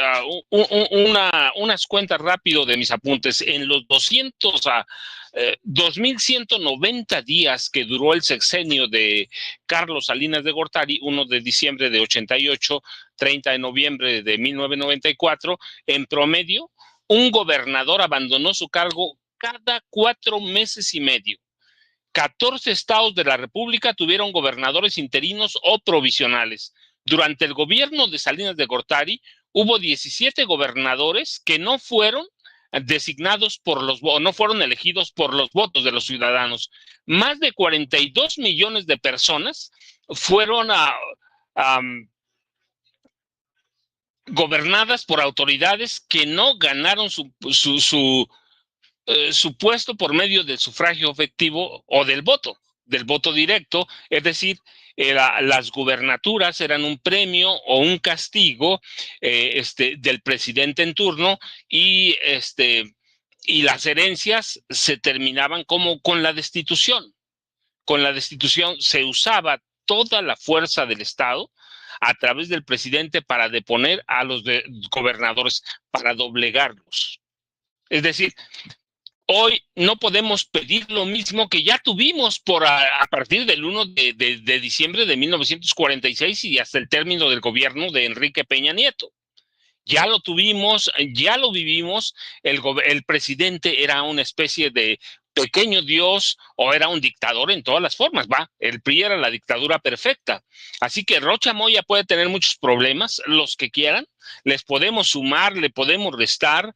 cuentas rápido de mis apuntes. En los 2,190 días que duró el sexenio de Carlos Salinas de Gortari, 1 de diciembre de 88, 30 de noviembre de 1994, en promedio, un gobernador abandonó su cargo cada 4 meses y medio. 14 estados de la República tuvieron gobernadores interinos o provisionales. Durante el gobierno de Salinas de Gortari, hubo 17 gobernadores que no fueron designados no fueron elegidos por los votos de los ciudadanos. Más de 42 millones de personas fueron gobernadas por autoridades que no ganaron su puesto por medio del sufragio efectivo o del voto directo, es decir, las gubernaturas eran un premio o un castigo del presidente en turno, y las herencias se terminaban como con la destitución. Con la destitución se usaba toda la fuerza del Estado a través del presidente para deponer a los gobernadores, para doblegarlos. Es decir, hoy no podemos pedir lo mismo que ya tuvimos a partir del 1 de diciembre de 1946 y hasta el término del gobierno de Enrique Peña Nieto. Ya lo tuvimos, ya lo vivimos. El presidente era una especie de pequeño dios o era un dictador en todas las formas, el PRI era la dictadura perfecta. Así que Rocha Moya puede tener muchos problemas, los que quieran, les podemos sumar, le podemos restar,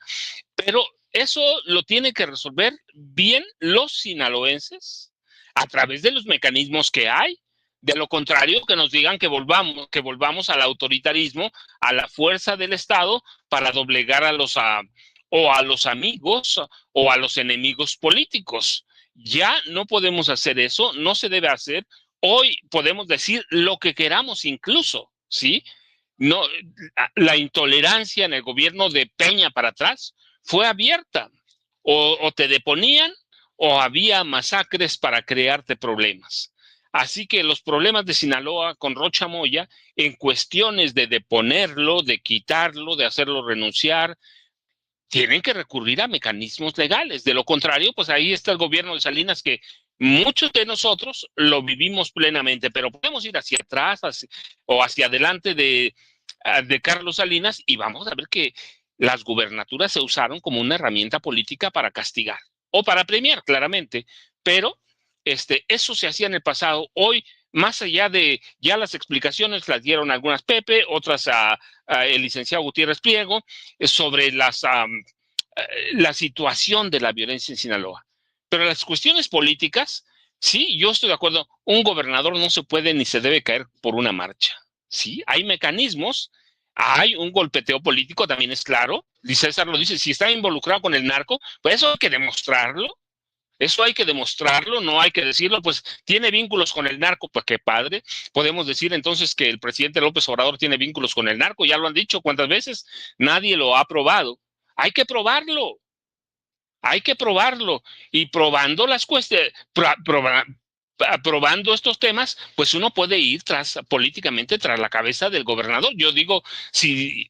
pero eso lo tiene que resolver bien los sinaloenses a través de los mecanismos que hay. De lo contrario, que nos digan que volvamos al autoritarismo, a la fuerza del Estado para doblegar a los amigos o a los enemigos políticos. Ya no podemos hacer eso, no se debe hacer. Hoy podemos decir lo que queramos incluso, ¿sí? No, la intolerancia en el gobierno de Peña para atrás fue abierta. O te deponían o había masacres para crearte problemas. Así que los problemas de Sinaloa con Rocha Moya, en cuestiones de deponerlo, de quitarlo, de hacerlo renunciar, tienen que recurrir a mecanismos legales. De lo contrario, pues ahí está el gobierno de Salinas, que muchos de nosotros lo vivimos plenamente, pero podemos ir hacia atrás o hacia adelante de Carlos Salinas y vamos a ver que las gubernaturas se usaron como una herramienta política para castigar o para premiar, claramente, pero eso se hacía en el pasado. Hoy, más allá de ya las explicaciones las dieron algunas Pepe, otras el licenciado Gutiérrez Pliego, sobre la situación de la violencia en Sinaloa. Pero las cuestiones políticas, sí, yo estoy de acuerdo, un gobernador no se puede ni se debe caer por una marcha. Sí, hay mecanismos, hay un golpeteo político, también es claro. César lo dice, si está involucrado con el narco, pues eso hay que demostrarlo. Eso hay que demostrarlo, no hay que decirlo, pues tiene vínculos con el narco, pues qué padre. Podemos decir entonces que el presidente López Obrador tiene vínculos con el narco, ya lo han dicho cuántas veces, nadie lo ha probado. Hay que probarlo, y probando las cuestiones, probando estos temas, pues uno puede ir políticamente tras la cabeza del gobernador. Yo digo, si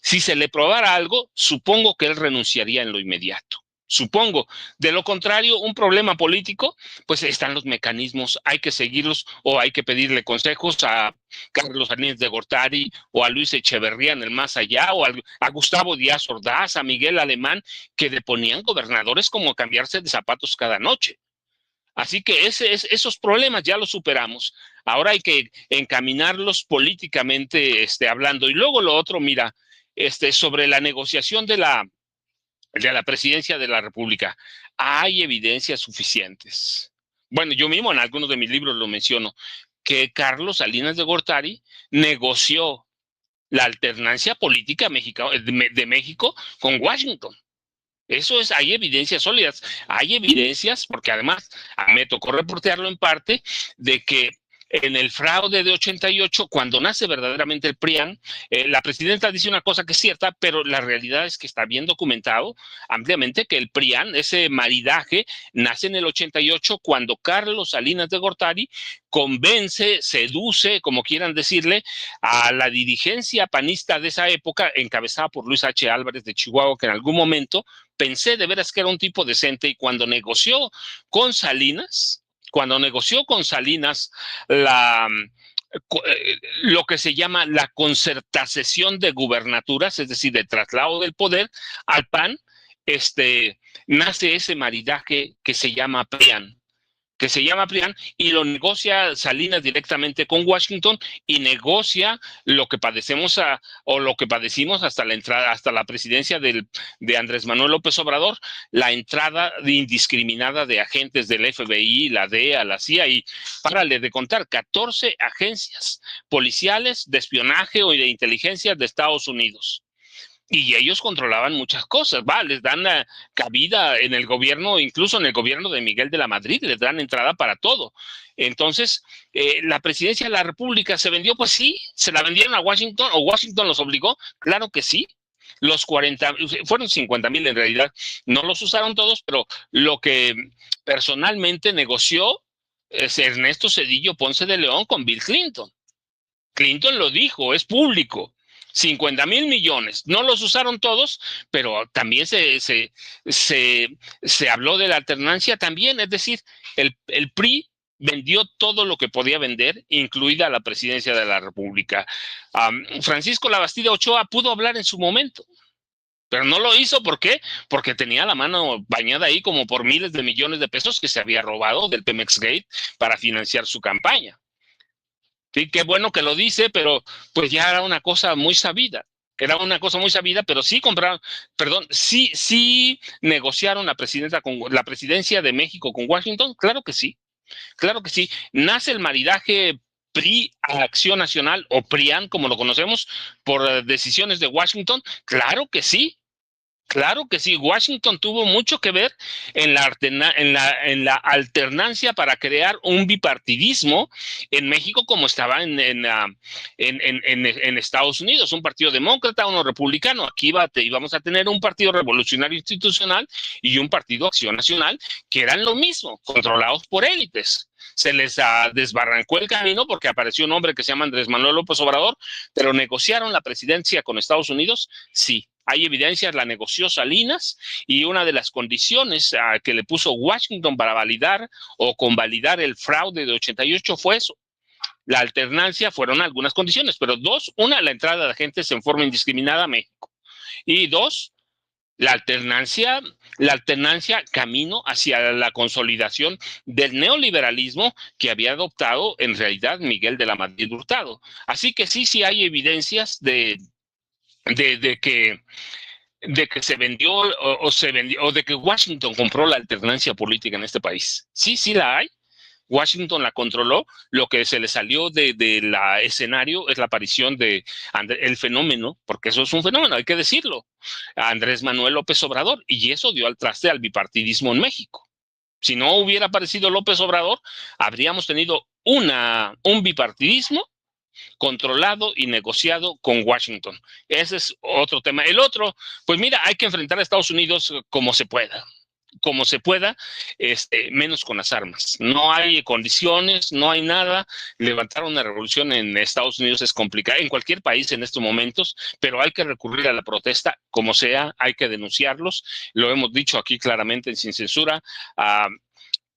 se le probara algo, supongo que él renunciaría en lo inmediato. Supongo. De lo contrario, un problema político, pues están los mecanismos, hay que seguirlos o hay que pedirle consejos a Carlos Salinas de Gortari o a Luis Echeverría en el más allá o a Gustavo Díaz Ordaz, a Miguel Alemán, que deponían gobernadores como cambiarse de zapatos cada noche. Así que esos problemas ya los superamos. Ahora hay que encaminarlos políticamente hablando. Y luego lo otro, mira, sobre la negociación de la presidencia de la República. Hay evidencias suficientes. Bueno, yo mismo en algunos de mis libros lo menciono, que Carlos Salinas de Gortari negoció la alternancia política de México con Washington. Eso es, hay evidencias sólidas, hay evidencias, porque además me tocó reportearlo en parte, de que en el fraude de 88, cuando nace verdaderamente el PRIAN, la presidenta dice una cosa que es cierta, pero la realidad es que está bien documentado ampliamente que el PRIAN, ese maridaje, nace en el 88 cuando Carlos Salinas de Gortari convence, seduce, como quieran decirle, a la dirigencia panista de esa época, encabezada por Luis H. Álvarez de Chihuahua, que en algún momento pensé de veras que era un tipo decente, y cuando negoció con Salinas lo que se llama la concertación de gubernaturas, es decir, de traslado del poder al PAN, nace ese maridaje que se llama PRIAN, y lo negocia Salinas directamente con Washington y negocia lo que padecimos hasta la entrada, hasta la presidencia de Andrés Manuel López Obrador, la entrada indiscriminada de agentes del FBI, la DEA, la CIA y, párale de contar, 14 agencias policiales de espionaje o de inteligencia de Estados Unidos. Y ellos controlaban muchas cosas, les dan cabida en el gobierno, incluso en el gobierno de Miguel de la Madrid, les dan entrada para todo. Entonces, la presidencia de la República se vendió, pues sí, se la vendieron a Washington, o Washington los obligó, claro que sí. Los 40, fueron 50,000 en realidad, no los usaron todos, pero lo que personalmente negoció es Ernesto Zedillo Ponce de León con Bill Clinton. Clinton lo dijo, es público. 50,000 millones. No los usaron todos, pero también se habló de la alternancia también. Es decir, el PRI vendió todo lo que podía vender, incluida la presidencia de la República. Francisco Labastida Ochoa pudo hablar en su momento, pero no lo hizo. ¿Por qué? Porque tenía la mano bañada ahí como por miles de millones de pesos que se había robado del Pemex Gate para financiar su campaña. Sí, qué bueno que lo dice, pero pues ya era una cosa muy sabida. Pero sí compraron, sí negociaron la presidencia de México con Washington, claro que sí. Nace el maridaje PRI a Acción Nacional, o PRIAN, como lo conocemos, por decisiones de Washington, claro que sí. Washington tuvo mucho que ver en la alternancia para crear un bipartidismo en México, como estaba en Estados Unidos, un partido demócrata, uno republicano. Aquí íbamos a tener un partido revolucionario institucional y un partido Acción Nacional, que eran lo mismo, controlados por élites. Se les desbarrancó el camino porque apareció un hombre que se llama Andrés Manuel López Obrador, pero negociaron la presidencia con Estados Unidos, sí. Hay evidencias, la negoció Salinas, y una de las condiciones que le puso Washington para validar o convalidar el fraude de 88 fue eso. La alternancia fueron algunas condiciones, pero dos: una, la entrada de agentes en forma indiscriminada a México, y dos, la alternancia camino hacia la consolidación del neoliberalismo que había adoptado en realidad Miguel de la Madrid Hurtado. Así que sí hay evidencias de que se vendió o de que Washington compró la alternancia política en este país. Sí la hay. Washington la controló. Lo que se le salió del escenario es la aparición el fenómeno, porque eso es un fenómeno, hay que decirlo, Andrés Manuel López Obrador, y eso dio al traste al bipartidismo en México. Si no hubiera aparecido López Obrador, habríamos tenido un bipartidismo controlado y negociado con Washington. Ese es otro tema. El otro, pues mira, hay que enfrentar a Estados Unidos como se pueda. como se pueda, menos con las armas. No hay condiciones, no hay nada. Levantar una revolución en Estados Unidos es complicado, en cualquier país en estos momentos, pero hay que recurrir a la protesta, como sea, hay que denunciarlos. Lo hemos dicho aquí claramente, sin censura.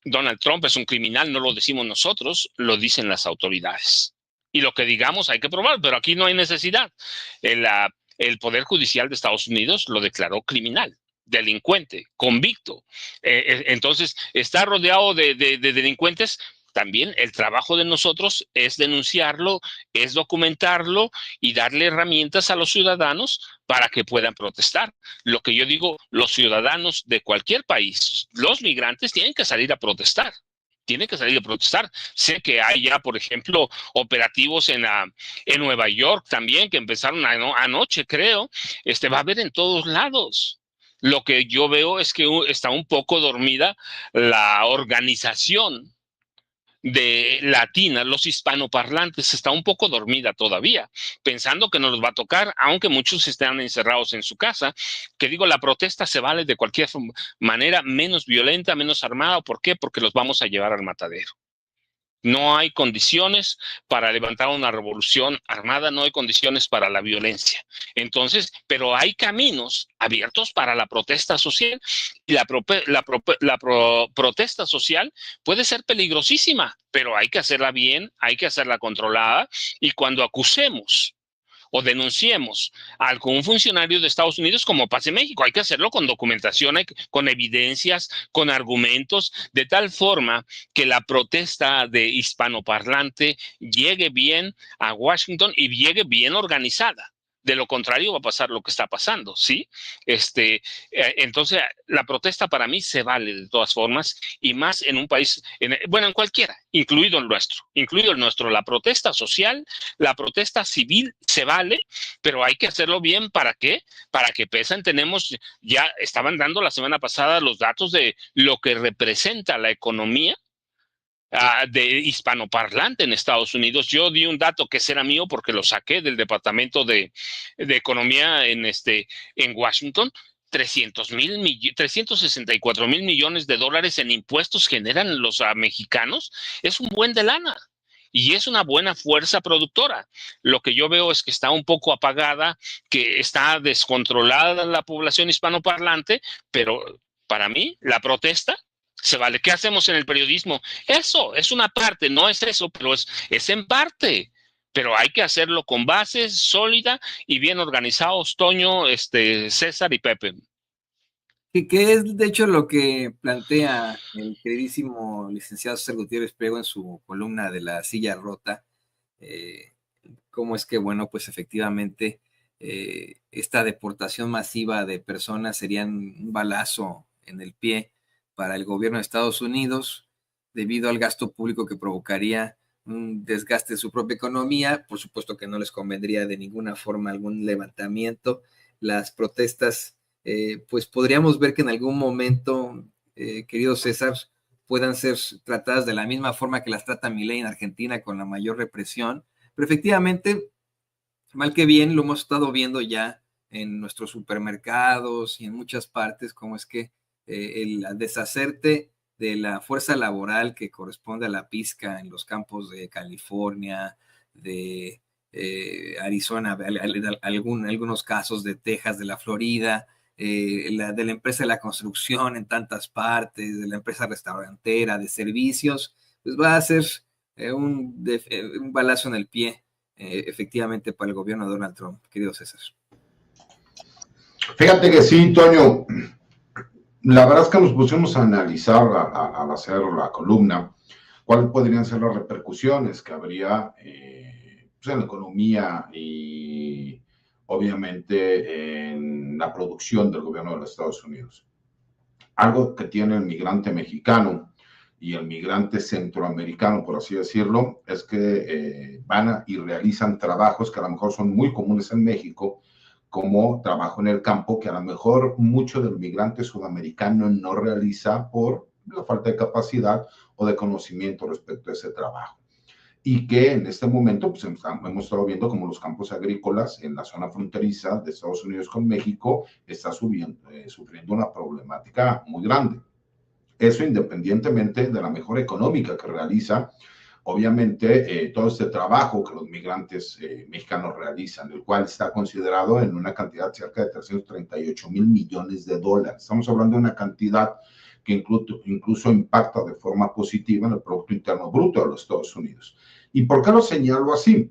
Donald Trump es un criminal, no lo decimos nosotros, lo dicen las autoridades. Y lo que digamos hay que probar, pero aquí no hay necesidad. El Poder Judicial de Estados Unidos lo declaró criminal, delincuente, convicto. Entonces, está rodeado de delincuentes. También el trabajo de nosotros es denunciarlo, es documentarlo y darle herramientas a los ciudadanos para que puedan protestar. Lo que yo digo, los ciudadanos de cualquier país, los migrantes tienen que salir a protestar. Tienen que salir a protestar. Sé que hay ya, por ejemplo, operativos en Nueva York también, que empezaron anoche, creo. Va a haber en todos lados. Lo que yo veo es que está un poco dormida la organización de latina, los hispanoparlantes, está un poco dormida todavía, pensando que no los va a tocar, aunque muchos están encerrados en su casa. Que digo, la protesta se vale de cualquier manera, menos violenta, menos armada. ¿Por qué? Porque los vamos a llevar al matadero. No hay condiciones para levantar una revolución armada, no hay condiciones para la violencia. Entonces, pero hay caminos abiertos para la protesta social, y la protesta social puede ser peligrosísima, pero hay que hacerla bien, hay que hacerla controlada, y cuando acusemos o denunciemos a algún funcionario de Estados Unidos, como pasa en México, hay que hacerlo con documentación, con evidencias, con argumentos, de tal forma que la protesta de hispanoparlante llegue bien a Washington y llegue bien organizada. De lo contrario va a pasar lo que está pasando, ¿sí? Entonces, la protesta para mí se vale de todas formas, y más en un país, en cualquiera, incluido el nuestro. La protesta social, la protesta civil se vale, pero hay que hacerlo bien. ¿Para qué? Para que pesan. Ya estaban dando la semana pasada los datos de lo que representa la economía de hispanoparlante en Estados Unidos. Yo di un dato que era mío porque lo saqué del Departamento de Economía en Washington. 364 mil millones de dólares en impuestos generan los mexicanos. Es un buen de lana y es una buena fuerza productora. Lo que yo veo es que está un poco apagada, que está descontrolada la población hispanoparlante, pero para mí la protesta se vale. ¿Qué hacemos en el periodismo? Eso es una parte, no es eso, pero es en parte. Pero hay que hacerlo con bases sólidas y bien organizados, Toño, César y Pepe. Que es, de hecho, lo que plantea el queridísimo licenciado César Gutiérrez Priego en su columna de La Silla Rota. Cómo es que, bueno, pues efectivamente esta deportación masiva de personas serían un balazo en el pie para el gobierno de Estados Unidos, debido al gasto público que provocaría un desgaste de su propia economía. Por supuesto que no les convendría de ninguna forma algún levantamiento. Las protestas, pues podríamos ver que en algún momento, querido César, puedan ser tratadas de la misma forma que las trata Milei en Argentina, con la mayor represión. Pero efectivamente, mal que bien, lo hemos estado viendo ya en nuestros supermercados y en muchas partes, cómo es que el deshacerte de la fuerza laboral que corresponde a la pizca en los campos de California, de Arizona, algunos casos de Texas, de la Florida, de la empresa de la construcción en tantas partes, de la empresa restaurantera, de servicios, pues va a ser un balazo en el pie, efectivamente, para el gobierno de Donald Trump, querido César. Fíjate que sí, Toño. La verdad es que nos pusimos a analizar al hacer la columna cuáles podrían ser las repercusiones que habría pues en la economía y obviamente en la producción del gobierno de los Estados Unidos. Algo que tiene el migrante mexicano y el migrante centroamericano, por así decirlo, es que van y realizan trabajos que a lo mejor son muy comunes en México, como trabajo en el campo, que a lo mejor mucho del migrante sudamericano no realiza por la falta de capacidad o de conocimiento respecto a ese trabajo. Y que en este momento pues, hemos estado viendo como los campos agrícolas en la zona fronteriza de Estados Unidos con México está sufriendo una problemática muy grande. Eso independientemente de la mejora económica que realiza, obviamente, todo este trabajo que los migrantes mexicanos realizan, el cual está considerado en una cantidad cerca de 338 mil millones de dólares. Estamos hablando de una cantidad que incluso impacta de forma positiva en el Producto Interno Bruto de los Estados Unidos. ¿Y por qué lo señalo así?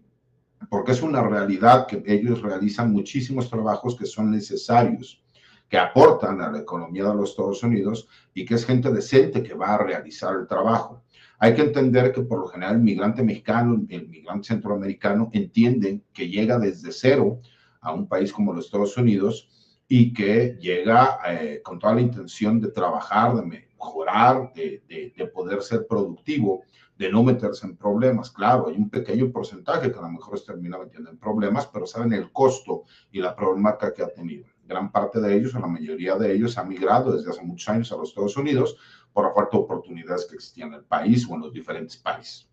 Porque es una realidad que ellos realizan muchísimos trabajos que son necesarios, que aportan a la economía de los Estados Unidos y que es gente decente que va a realizar el trabajo. Hay que entender que por lo general el migrante mexicano, el migrante centroamericano entienden que llega desde cero a un país como los Estados Unidos y que llega con toda la intención de trabajar, de mejorar, de poder ser productivo, de no meterse en problemas. Claro, hay un pequeño porcentaje que a lo mejor se termina metiendo en problemas, pero saben el costo y la problemática que ha tenido. Gran parte de ellos, o la mayoría de ellos, han migrado desde hace muchos años a los Estados Unidos por la falta de oportunidades que existían en el país o en los diferentes países.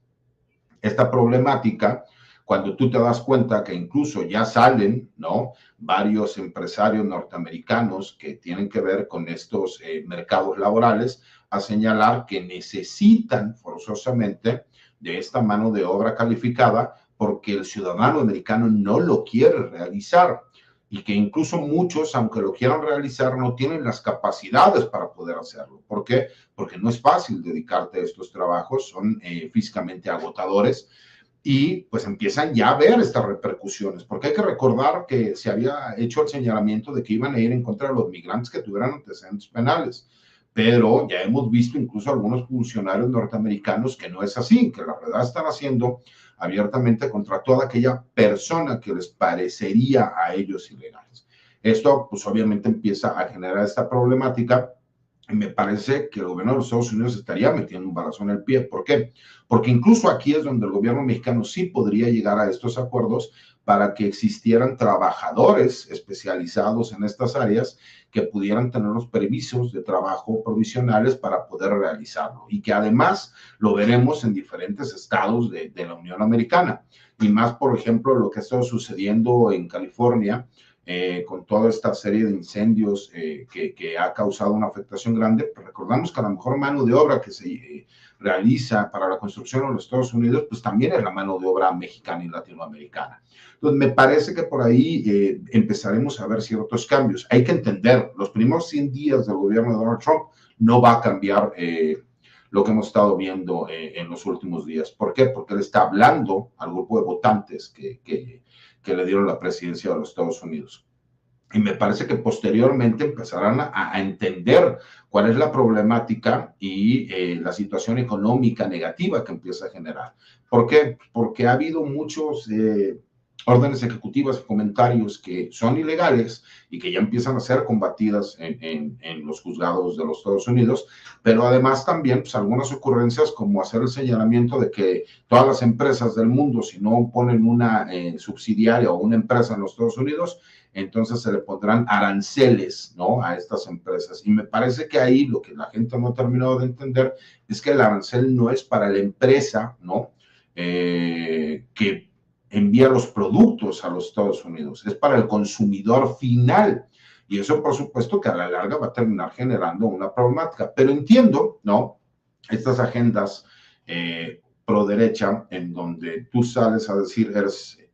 Esta problemática, cuando tú te das cuenta que incluso ya salen, ¿no?, varios empresarios norteamericanos que tienen que ver con estos mercados laborales, a señalar que necesitan forzosamente de esta mano de obra calificada porque el ciudadano americano no lo quiere realizar y que incluso muchos, aunque lo quieran realizar, no tienen las capacidades para poder hacerlo. ¿Por qué? Porque no es fácil dedicarte a estos trabajos, son físicamente agotadores y pues empiezan ya a ver estas repercusiones, porque hay que recordar que se había hecho el señalamiento de que iban a ir en contra de los migrantes que tuvieran antecedentes penales. Pero ya hemos visto incluso algunos funcionarios norteamericanos que no es así, que la verdad están haciendo abiertamente contra toda aquella persona que les parecería a ellos ilegales. Esto, pues obviamente empieza a generar esta problemática y me parece que el gobierno de los Estados Unidos estaría metiendo un balazo en el pie. ¿Por qué? Porque incluso aquí es donde el gobierno mexicano sí podría llegar a estos acuerdos para que existieran trabajadores especializados en estas áreas que pudieran tener los permisos de trabajo provisionales para poder realizarlo y que además lo veremos en diferentes estados de la Unión Americana y más, por ejemplo, lo que ha estado sucediendo en California con toda esta serie de incendios que ha causado una afectación grande. Pues recordamos que la mejor mano de obra que se realiza para la construcción en los Estados Unidos, pues también es la mano de obra mexicana y latinoamericana. Entonces, me parece que por ahí empezaremos a ver ciertos cambios. Hay que entender, los primeros 100 días del gobierno de Donald Trump no va a cambiar lo que hemos estado viendo en los últimos días. ¿Por qué? Porque él está hablando al grupo de votantes que le dieron la presidencia de los Estados Unidos. Y me parece que posteriormente empezarán a entender cuál es la problemática y la situación económica negativa que empieza a generar. ¿Por qué? Porque ha habido muchos órdenes ejecutivas y comentarios que son ilegales y que ya empiezan a ser combatidas en los juzgados de los Estados Unidos, pero además también pues, algunas ocurrencias como hacer el señalamiento de que todas las empresas del mundo, si no ponen una subsidiaria o una empresa en los Estados Unidos, entonces se le pondrán aranceles, ¿no?, a estas empresas. Y me parece que ahí lo que la gente no ha terminado de entender es que el arancel no es para la empresa, ¿no?, que envía los productos a los Estados Unidos, es para el consumidor final. Y eso, por supuesto, que a la larga va a terminar generando una problemática. Pero entiendo, ¿no?, estas agendas pro derecha en donde tú sales a decir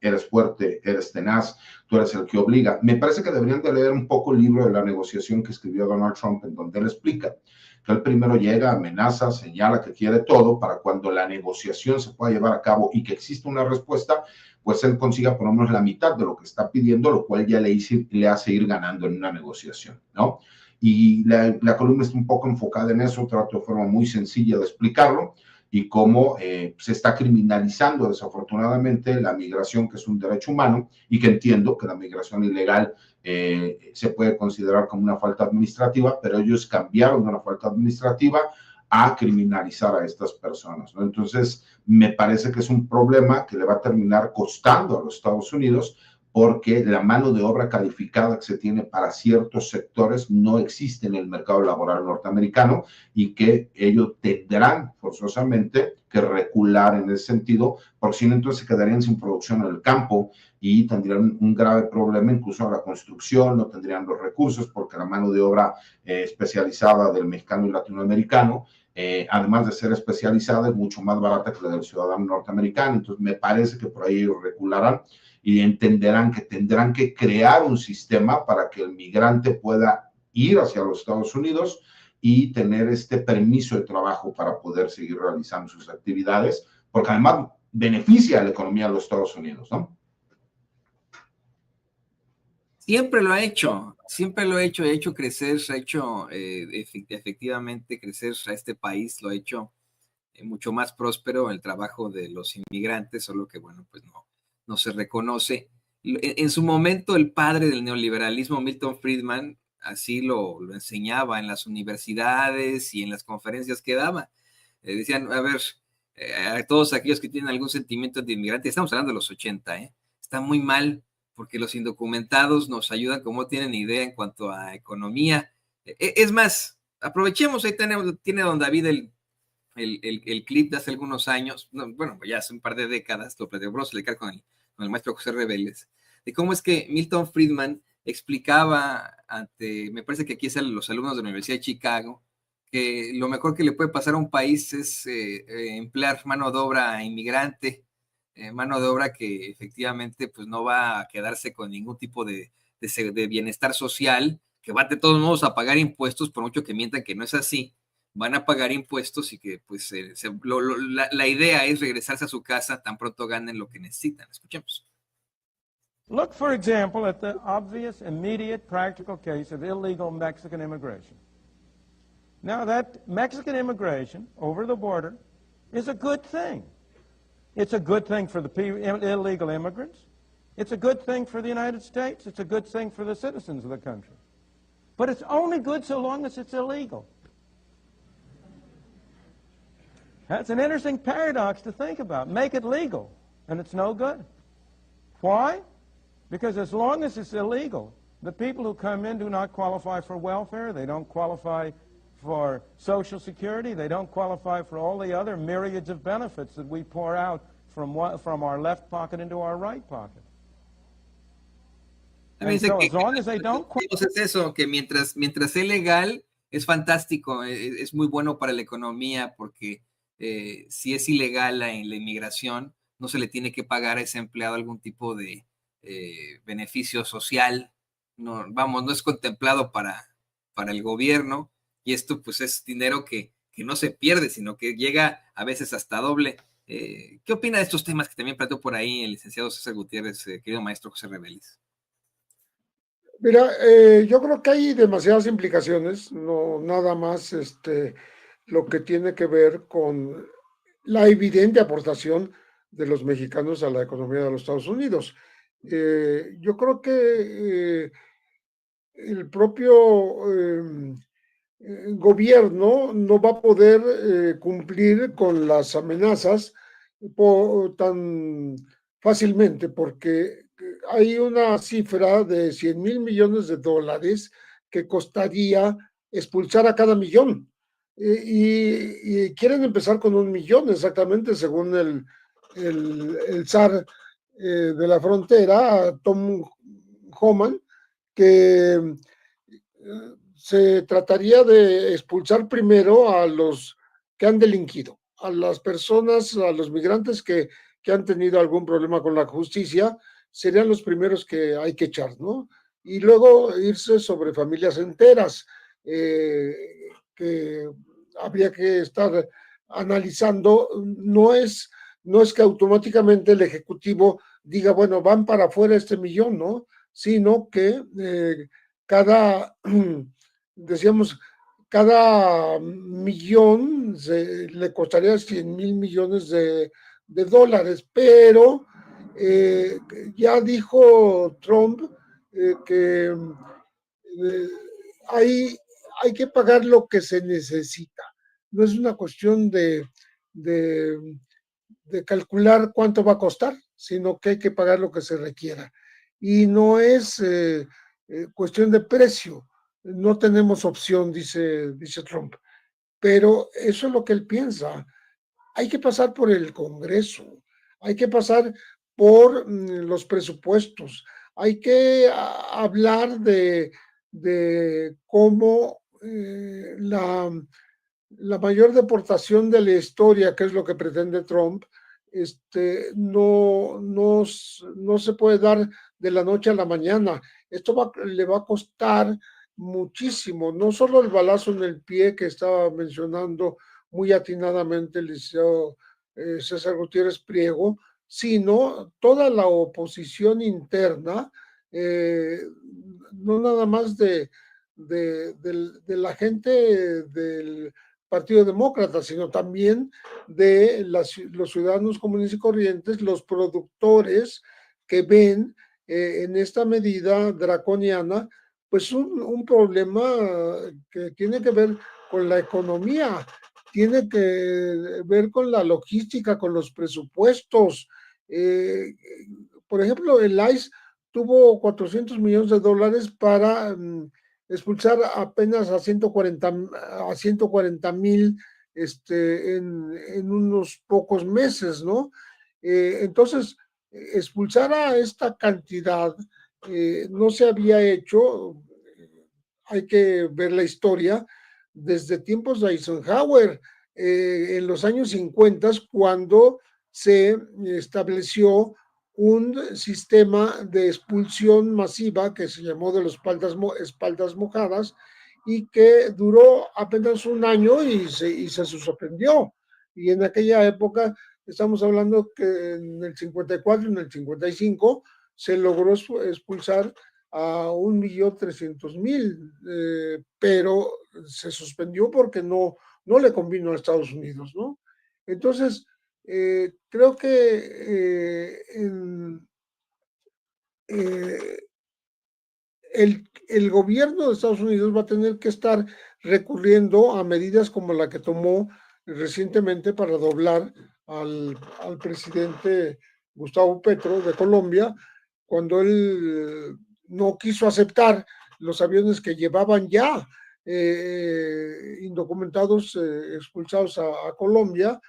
eres fuerte, eres tenaz, tú eres el que obliga. Me parece que deberían de leer un poco el libro de la negociación que escribió Donald Trump, en donde él explica que él primero llega, amenaza, señala que quiere todo para cuando la negociación se pueda llevar a cabo y que exista una respuesta, pues él consiga por lo menos la mitad de lo que está pidiendo, lo cual ya le hace ir ganando en una negociación, ¿no? Y la columna está un poco enfocada en eso, trato de forma muy sencilla de explicarlo, y cómo se está criminalizando desafortunadamente la migración, que es un derecho humano, y que entiendo que la migración ilegal se puede considerar como una falta administrativa, pero ellos cambiaron de una falta administrativa a criminalizar a estas personas, ¿no? Entonces, me parece que es un problema que le va a terminar costando a los Estados Unidos, porque la mano de obra calificada que se tiene para ciertos sectores no existe en el mercado laboral norteamericano y que ellos tendrán forzosamente que recular en ese sentido, porque si no, entonces se quedarían sin producción en el campo y tendrían un grave problema incluso en la construcción, no tendrían los recursos porque la mano de obra especializada del mexicano y latinoamericano, además de ser especializada, es mucho más barata que la del ciudadano norteamericano. Entonces me parece que por ahí ellos recularán y entenderán que tendrán que crear un sistema para que el migrante pueda ir hacia los Estados Unidos y tener este permiso de trabajo para poder seguir realizando sus actividades, porque además beneficia a la economía de los Estados Unidos, ¿no? Siempre lo ha hecho, ha hecho crecer, ha hecho efectivamente crecer a este país, lo ha hecho mucho más próspero el trabajo de los inmigrantes, solo que, bueno, pues no se reconoce. En su momento, el padre del neoliberalismo, Milton Friedman, así lo enseñaba en las universidades y en las conferencias que daba. Decían, a ver, a todos aquellos que tienen algún sentimiento de inmigrante, estamos hablando de los 80, está muy mal porque los indocumentados nos ayudan como tienen idea en cuanto a economía. Es más, aprovechemos, ahí tiene don David el clip de hace algunos años, bueno, ya hace un par de décadas, lo platicó con el maestro José Reveles, de cómo es que Milton Friedman explicaba me parece que aquí es a los alumnos de la Universidad de Chicago, que lo mejor que le puede pasar a un país es emplear mano de obra inmigrante, mano de obra que efectivamente pues no va a quedarse con ningún tipo de bienestar social, que va de todos modos a pagar impuestos, por mucho que mientan que no es así, van a pagar impuestos y que pues la idea es regresarse a su casa tan pronto ganen lo que necesitan. Escuchemos. Look, for example, at the obvious, immediate, practical case of illegal Mexican immigration. Now, that Mexican immigration over the border is a good thing. It's a good thing for the illegal immigrants. It's a good thing for the United States. It's a good thing for the citizens of the country. But it's only good so long as it's illegal. That's an interesting paradox to think about. Make it legal, and it's no good. Why? Because as long as it's illegal, the people who come in do not qualify for welfare, they don't qualify for Social Security, they don't qualify for all the other myriads of benefits that we pour out from our left pocket into our right pocket. And so as long as they don't qualify... Es eso, que mientras sea legal, es fantástico, es muy bueno para la economía, porque si es ilegal la inmigración, no se le tiene que pagar a ese empleado algún tipo de beneficio social, no es contemplado para el gobierno, y esto pues es dinero que no se pierde, sino que llega a veces hasta doble. ¿Qué opina de estos temas que también planteó por ahí el licenciado César Gutiérrez, querido maestro José Reveles? Mira, yo creo que hay demasiadas implicaciones, no nada más lo que tiene que ver con la evidente aportación de los mexicanos a la economía de los Estados Unidos. Yo creo que el propio gobierno no va a poder cumplir con las amenazas tan fácilmente, porque hay una cifra de 100,000 millones de dólares que costaría expulsar a cada millón. Y quieren empezar con 1,000,000 exactamente, según el zar de la frontera, Tom Homan, que se trataría de expulsar primero a los que han delinquido, a las personas, a los migrantes que han tenido algún problema con la justicia, serían los primeros que hay que echar, ¿no? Y luego irse sobre familias enteras, que habría que estar analizando. No es que automáticamente el Ejecutivo diga, bueno, van para afuera 1,000,000, ¿no? Sino que cada millón le costaría 100,000 millones de dólares, pero ya dijo Trump que hay que pagar lo que se necesita. No es una cuestión de calcular cuánto va a costar, sino que hay que pagar lo que se requiera. y no es cuestión de precio. No tenemos opción, dice Trump, pero eso es lo que él piensa. Hay que pasar por el Congreso, hay que pasar por los presupuestos, hay que hablar de cómo la mayor deportación de la historia, que es lo que pretende Trump, no se puede dar de la noche a la mañana. Esto le va a costar muchísimo, no solo el balazo en el pie que estaba mencionando muy atinadamente el licenciado César Gutiérrez Priego, sino toda la oposición interna, no nada más de la gente del Partido Demócrata, sino también de los ciudadanos comunes y corrientes, los productores que ven en esta medida draconiana, pues un problema que tiene que ver con la economía, tiene que ver con la logística, con los presupuestos. Por ejemplo, el ICE tuvo $400 millones para expulsar apenas a 140,000 en unos pocos meses, ¿no? Entonces, expulsar a esta cantidad no se había hecho, hay que ver la historia, desde tiempos de Eisenhower, en los años 50, cuando se estableció un sistema de expulsión masiva que se llamó de los espaldas mojadas y que duró apenas un año y se suspendió. Y en aquella época, estamos hablando que en el 54, en el 55, se logró expulsar a 1.300.000, pero se suspendió porque no le convino a Estados Unidos, ¿no? Entonces, creo que el gobierno de Estados Unidos va a tener que estar recurriendo a medidas como la que tomó recientemente para doblar al presidente Gustavo Petro de Colombia, cuando él no quiso aceptar los aviones que llevaban ya indocumentados expulsados a Colombia.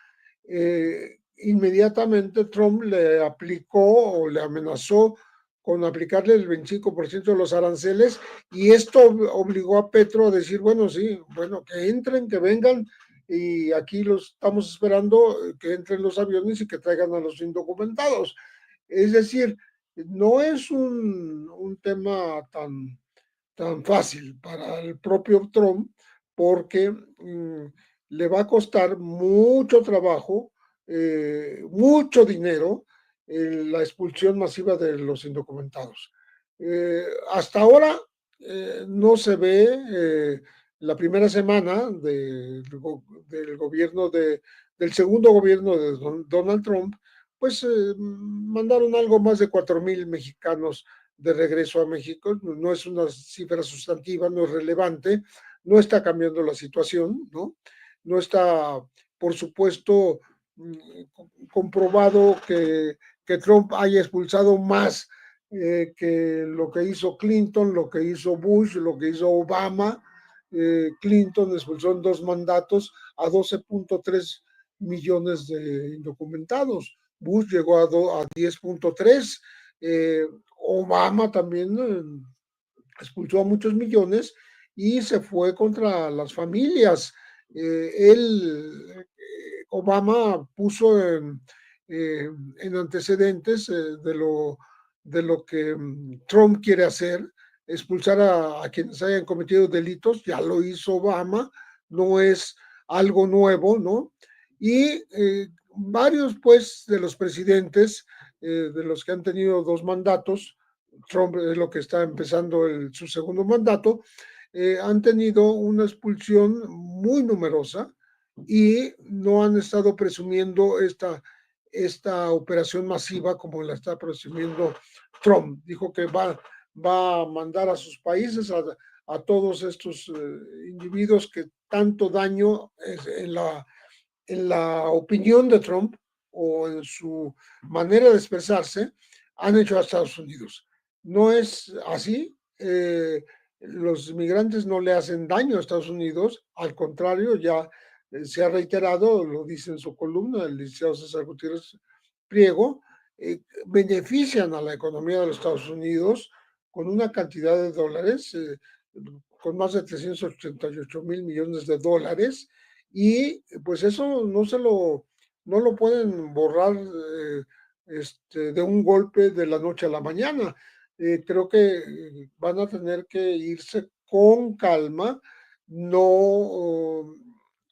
Inmediatamente Trump le aplicó o le amenazó con aplicarle el 25% de los aranceles, y esto obligó a Petro a decir, bueno, sí, bueno, que entren, que vengan, y aquí los estamos esperando, que entren los aviones y que traigan a los indocumentados. Es decir, no es un tema tan fácil para el propio Trump, porque le va a costar mucho trabajo, mucho dinero, la expulsión masiva de los indocumentados. Hasta ahora no se ve la primera semana del gobierno del segundo gobierno de Donald Trump, pues mandaron algo más de 4,000 mexicanos de regreso a México. No es una cifra sustantiva, no es relevante, no está cambiando la situación, ¿no? No está, por supuesto, comprobado que Trump haya expulsado más que lo que hizo Clinton, lo que hizo Bush, lo que hizo Obama. Clinton expulsó en 2 mandatos a 12.3 millones de indocumentados. Bush llegó a 10.3. Obama también expulsó a muchos millones y se fue contra las familias. Obama puso en antecedentes de lo que Trump quiere hacer, expulsar a quienes hayan cometido delitos. Ya lo hizo Obama, no es algo nuevo, ¿no? Y varios, pues, de los presidentes, de los que han tenido 2 mandatos, Trump es lo que está empezando su segundo mandato, han tenido una expulsión muy numerosa y no han estado presumiendo esta operación masiva como la está presumiendo Trump. Dijo que va a mandar a sus países a todos estos individuos que tanto daño en la opinión de Trump o en su manera de expresarse han hecho a Estados Unidos. no es así. Los migrantes no le hacen daño a Estados Unidos, al contrario, ya se ha reiterado, lo dice en su columna el licenciado César Gutiérrez Priego, benefician a la economía de los Estados Unidos con una cantidad de dólares, con más de 388 mil millones de dólares, y pues eso no lo pueden borrar de un golpe de la noche a la mañana. Creo que van a tener que irse con calma, no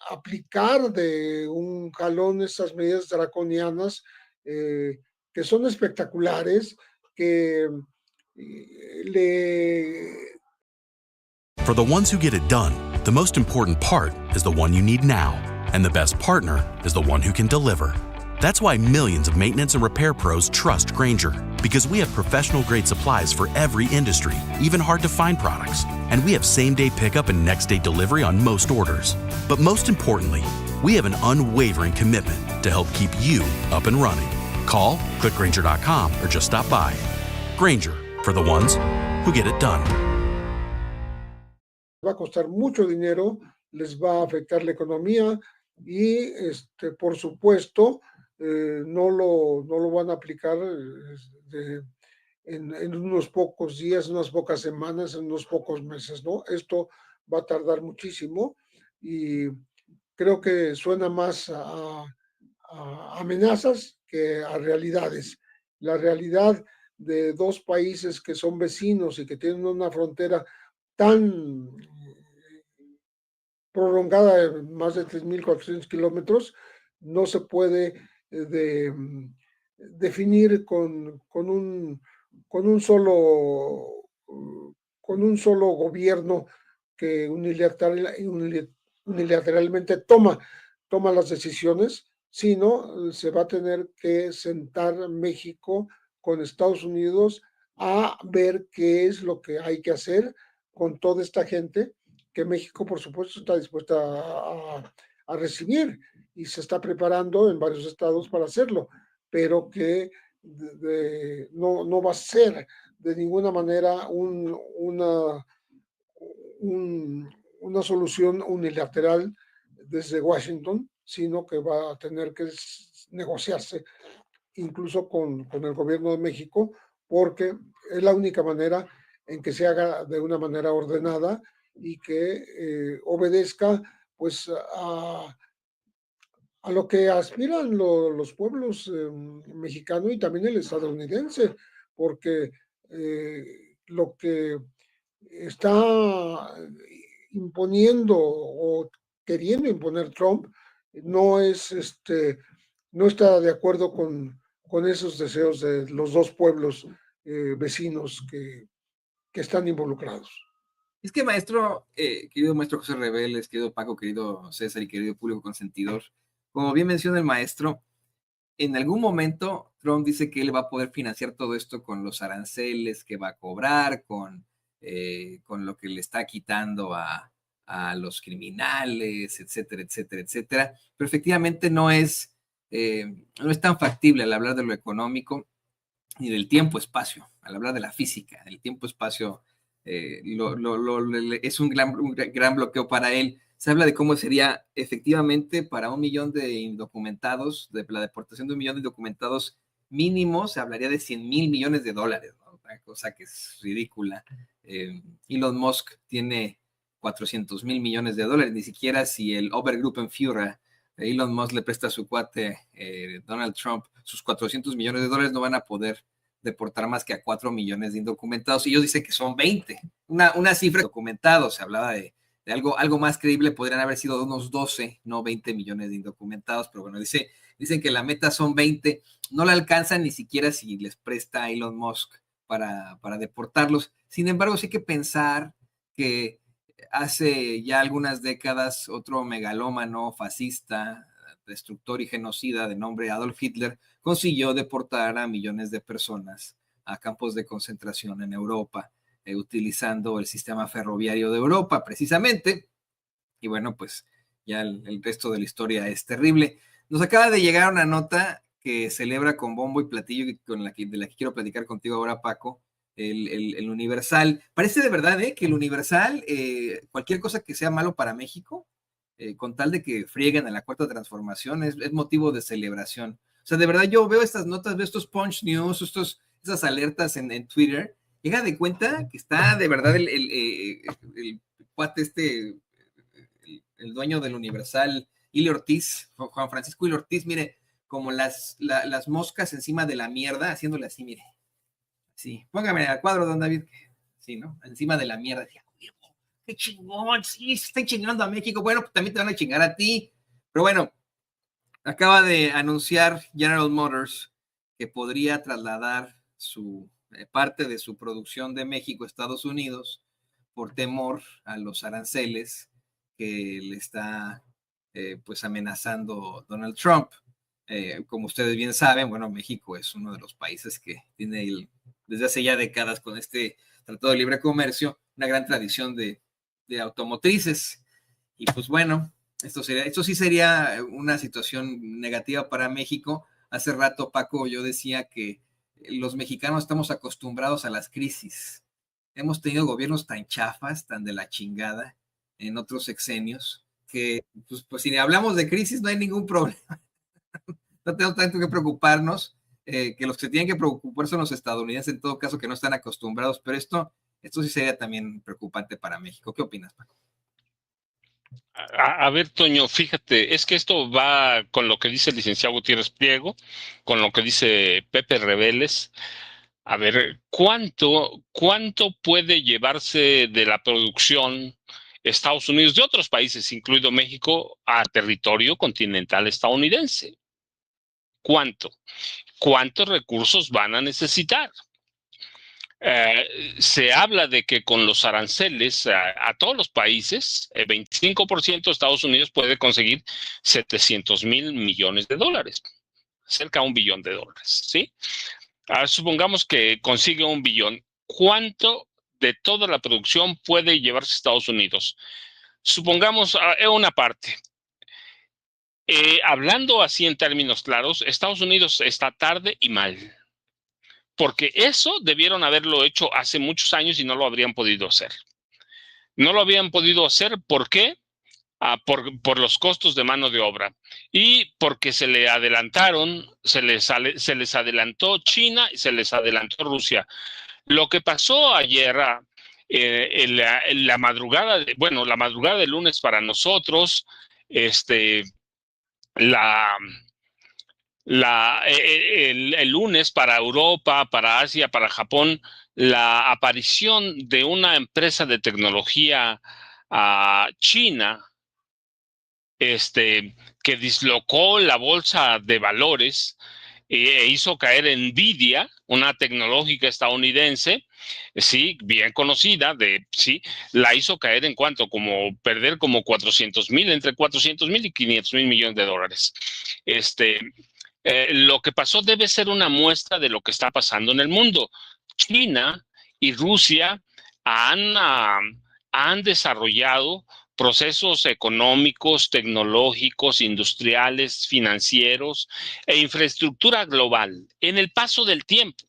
aplicar de un jalón esas medidas draconianas que son espectaculares, que le... For the ones who get it done, the most important part is the one you need now. And the best partner is the one who can deliver. That's why millions of maintenance and repair pros trust Grainger, because we have professional grade supplies for every industry, even hard to find products. And we have same day pickup and next day delivery on most orders. But most importantly, we have an unwavering commitment to help keep you up and running. Call, click Grainger.com, or just stop by. Grainger, for the ones who get it done. Va a costar mucho dinero, les va a afectar la economía y, por supuesto, no lo van a aplicar en unos pocos días, unas pocas semanas, en unos pocos meses, ¿no? Esto va a tardar muchísimo y creo que suena más a amenazas que a realidades. La realidad de dos países que son vecinos y que tienen una frontera tan prolongada de más de 3.400 kilómetros, no se puede definir con un solo gobierno que unilateralmente toma las decisiones, sino se va a tener que sentar México con Estados Unidos a ver qué es lo que hay que hacer con toda esta gente que México, por supuesto, está dispuesta a recibir y se está preparando en varios estados para hacerlo, pero que no va a ser de ninguna manera una solución unilateral desde Washington, sino que va a tener que negociarse incluso con el gobierno de México, porque es la única manera en que se haga de una manera ordenada y que obedezca pues a lo que aspiran los pueblos mexicano y también el estadounidense, porque lo que está imponiendo o queriendo imponer Trump no está de acuerdo con esos deseos de los dos pueblos vecinos que están involucrados. Es que maestro, querido maestro José Reveles, querido Paco, querido César y querido público consentidor, como bien menciona el maestro, en algún momento Trump dice que él va a poder financiar todo esto con los aranceles que va a cobrar, con lo que le está quitando a los criminales, etcétera. Pero efectivamente no es tan factible al hablar de lo económico ni del tiempo-espacio, al hablar de la física, el tiempo-espacio es un gran bloqueo para él. Se habla de cómo sería efectivamente para 1 millón de indocumentados, de la deportación de 1 millón de indocumentados mínimo, se hablaría de 100,000 millones de dólares, ¿no? Una cosa que es ridícula. Elon Musk tiene 400,000 millones de dólares, ni siquiera si el Obergruppenführer Elon Musk le presta a su cuate Donald Trump sus 400 millones de dólares, no van a poder deportar más que a 4 millones de indocumentados. Y ellos dicen que son 20. Una cifra documentados. Se hablaba de algo más creíble, podrían haber sido de unos 12, no 20 millones de indocumentados. Pero bueno, dicen que la meta son 20. No la alcanzan ni siquiera si les presta a Elon Musk para deportarlos. Sin embargo, sí hay que pensar que hace ya algunas décadas otro megalómano fascista, destructor y genocida de nombre Adolf Hitler consiguió deportar a millones de personas a campos de concentración en Europa, utilizando el sistema ferroviario de Europa precisamente. Y bueno, pues ya el resto de la historia es terrible. Nos acaba de llegar una nota que celebra con bombo y platillo de la que quiero platicar contigo ahora, Paco, el Universal. Parece de verdad que el Universal, cualquier cosa que sea malo para México, con tal de que frieguen a la Cuarta Transformación, es motivo de celebración. O sea, de verdad yo veo estas notas, veo estos Punch News, esas alertas en Twitter, llega de cuenta que está de verdad el cuate el dueño del Universal, Ili Ortiz, Juan Francisco Ili Ortiz, mire, como las moscas encima de la mierda, haciéndole así, mire. Sí, póngame al cuadro, don David. Sí, ¿no? Encima de la mierda. Qué chingón, sí, se están chingando a México. Bueno, pues también te van a chingar a ti. Pero bueno, acaba de anunciar General Motors que podría trasladar su parte de su producción de México a Estados Unidos por temor a los aranceles que le está pues amenazando Donald Trump. Como ustedes bien saben, bueno, México es uno de los países que tiene desde hace ya décadas con este Tratado de Libre Comercio una gran tradición de automotrices. Y pues bueno, esto sí sería una situación negativa para México. Hace rato, Paco, yo decía que los mexicanos estamos acostumbrados a las crisis. Hemos tenido gobiernos tan chafas, tan de la chingada en otros sexenios, que pues si hablamos de crisis no hay ningún problema. No tenemos tanto que preocuparnos, que los que tienen que preocupar son los estadounidenses, en todo caso, que no están acostumbrados, pero esto sí sería también preocupante para México. ¿Qué opinas, Paco? A ver, Toño, fíjate, es que esto va con lo que dice el licenciado Gutiérrez Priego, con lo que dice Pepe Reveles. A ver, ¿cuánto puede llevarse de la producción Estados Unidos de otros países, incluido México, a territorio continental estadounidense? ¿Cuántos recursos van a necesitar? Se habla de que con los aranceles a todos los países, el 25% de Estados Unidos puede conseguir $700,000 millones, cerca de $1 billón, ¿sí? Supongamos que consigue $1 billón. ¿Cuánto de toda la producción puede llevarse a Estados Unidos? Supongamos una parte. Hablando así en términos claros, Estados Unidos está tarde y mal. Porque eso debieron haberlo hecho hace muchos años y no lo habrían podido hacer. No lo habían podido hacer, ¿por qué? Por los costos de mano de obra y porque se les adelantó China y se les adelantó Rusia. Lo que pasó ayer en la madrugada, la madrugada del lunes para nosotros, el lunes para Europa, para Asia, para Japón, la aparición de una empresa de tecnología china que dislocó la bolsa de valores e hizo caer Nvidia, una tecnológica estadounidense, sí, bien conocida, la hizo caer en cuanto, perder como 400,000, entre 400,000 y 500,000 millones de dólares. Lo que pasó debe ser una muestra de lo que está pasando en el mundo. China y Rusia han desarrollado procesos económicos, tecnológicos, industriales, financieros e infraestructura global en el paso del tiempo.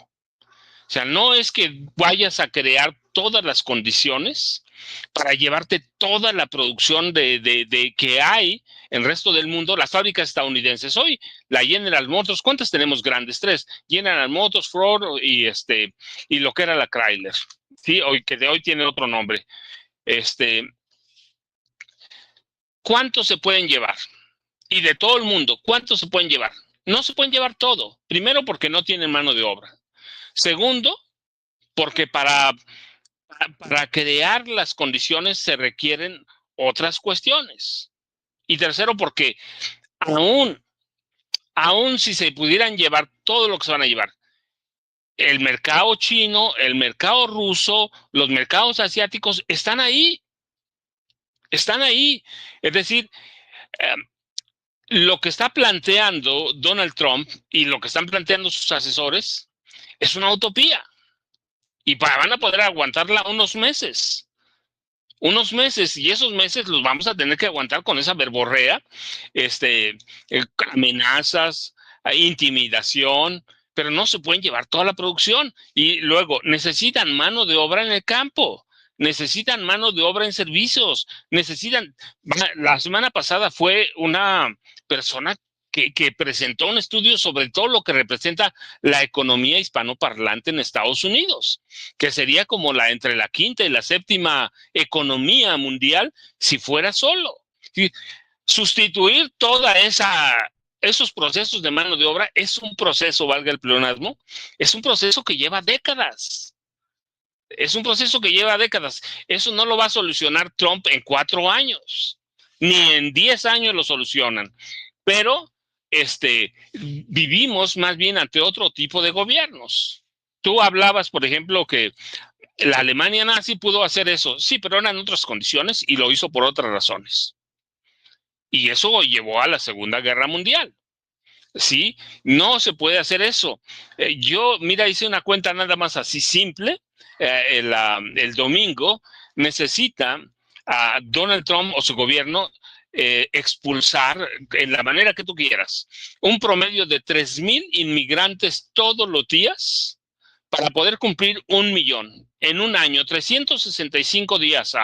O sea, no es que vayas a crear todas las condiciones para llevarte toda la producción de que hay en el resto del mundo. Las fábricas estadounidenses hoy, la General Motors, ¿cuántas tenemos grandes? 3, General Motors, Ford y lo que era la Chrysler, sí, que de hoy tiene otro nombre. ¿Cuántos se pueden llevar? Y de todo el mundo, ¿cuántos se pueden llevar? No se pueden llevar todo. Primero, porque no tienen mano de obra. Segundo, porque para crear las condiciones se requieren otras cuestiones. Y tercero, porque aún si se pudieran llevar todo lo que se van a llevar, el mercado chino, el mercado ruso, los mercados asiáticos están ahí. Están ahí. Es decir, lo que está planteando Donald Trump y lo que están planteando sus asesores es una utopía. Y van a poder aguantarla unos meses, y esos meses los vamos a tener que aguantar con esa verborrea, amenazas, intimidación, pero no se pueden llevar toda la producción. Y luego necesitan mano de obra en el campo, necesitan mano de obra en servicios, La semana pasada fue una persona que presentó un estudio sobre todo lo que representa la economía hispanoparlante en Estados Unidos, que sería como entre la quinta y la séptima economía mundial si fuera solo. ¿Sí? Sustituir esos procesos de mano de obra es un proceso, valga el pleonasmo, es un proceso que lleva décadas. Es un proceso que lleva décadas. Eso no lo va a solucionar Trump en 4 años, ni en 10 años lo solucionan. Pero vivimos más bien ante otro tipo de gobiernos. Tú hablabas, por ejemplo, que la Alemania nazi pudo hacer eso. Sí, pero eran otras condiciones y lo hizo por otras razones. Y eso llevó a la Segunda Guerra Mundial. Sí, no se puede hacer eso. Mira, hice una cuenta nada más así simple. El domingo necesita a Donald Trump o su gobierno expulsar, en la manera que tú quieras, un promedio de 3,000 inmigrantes todos los días para poder cumplir 1 millón. En un año, 365 días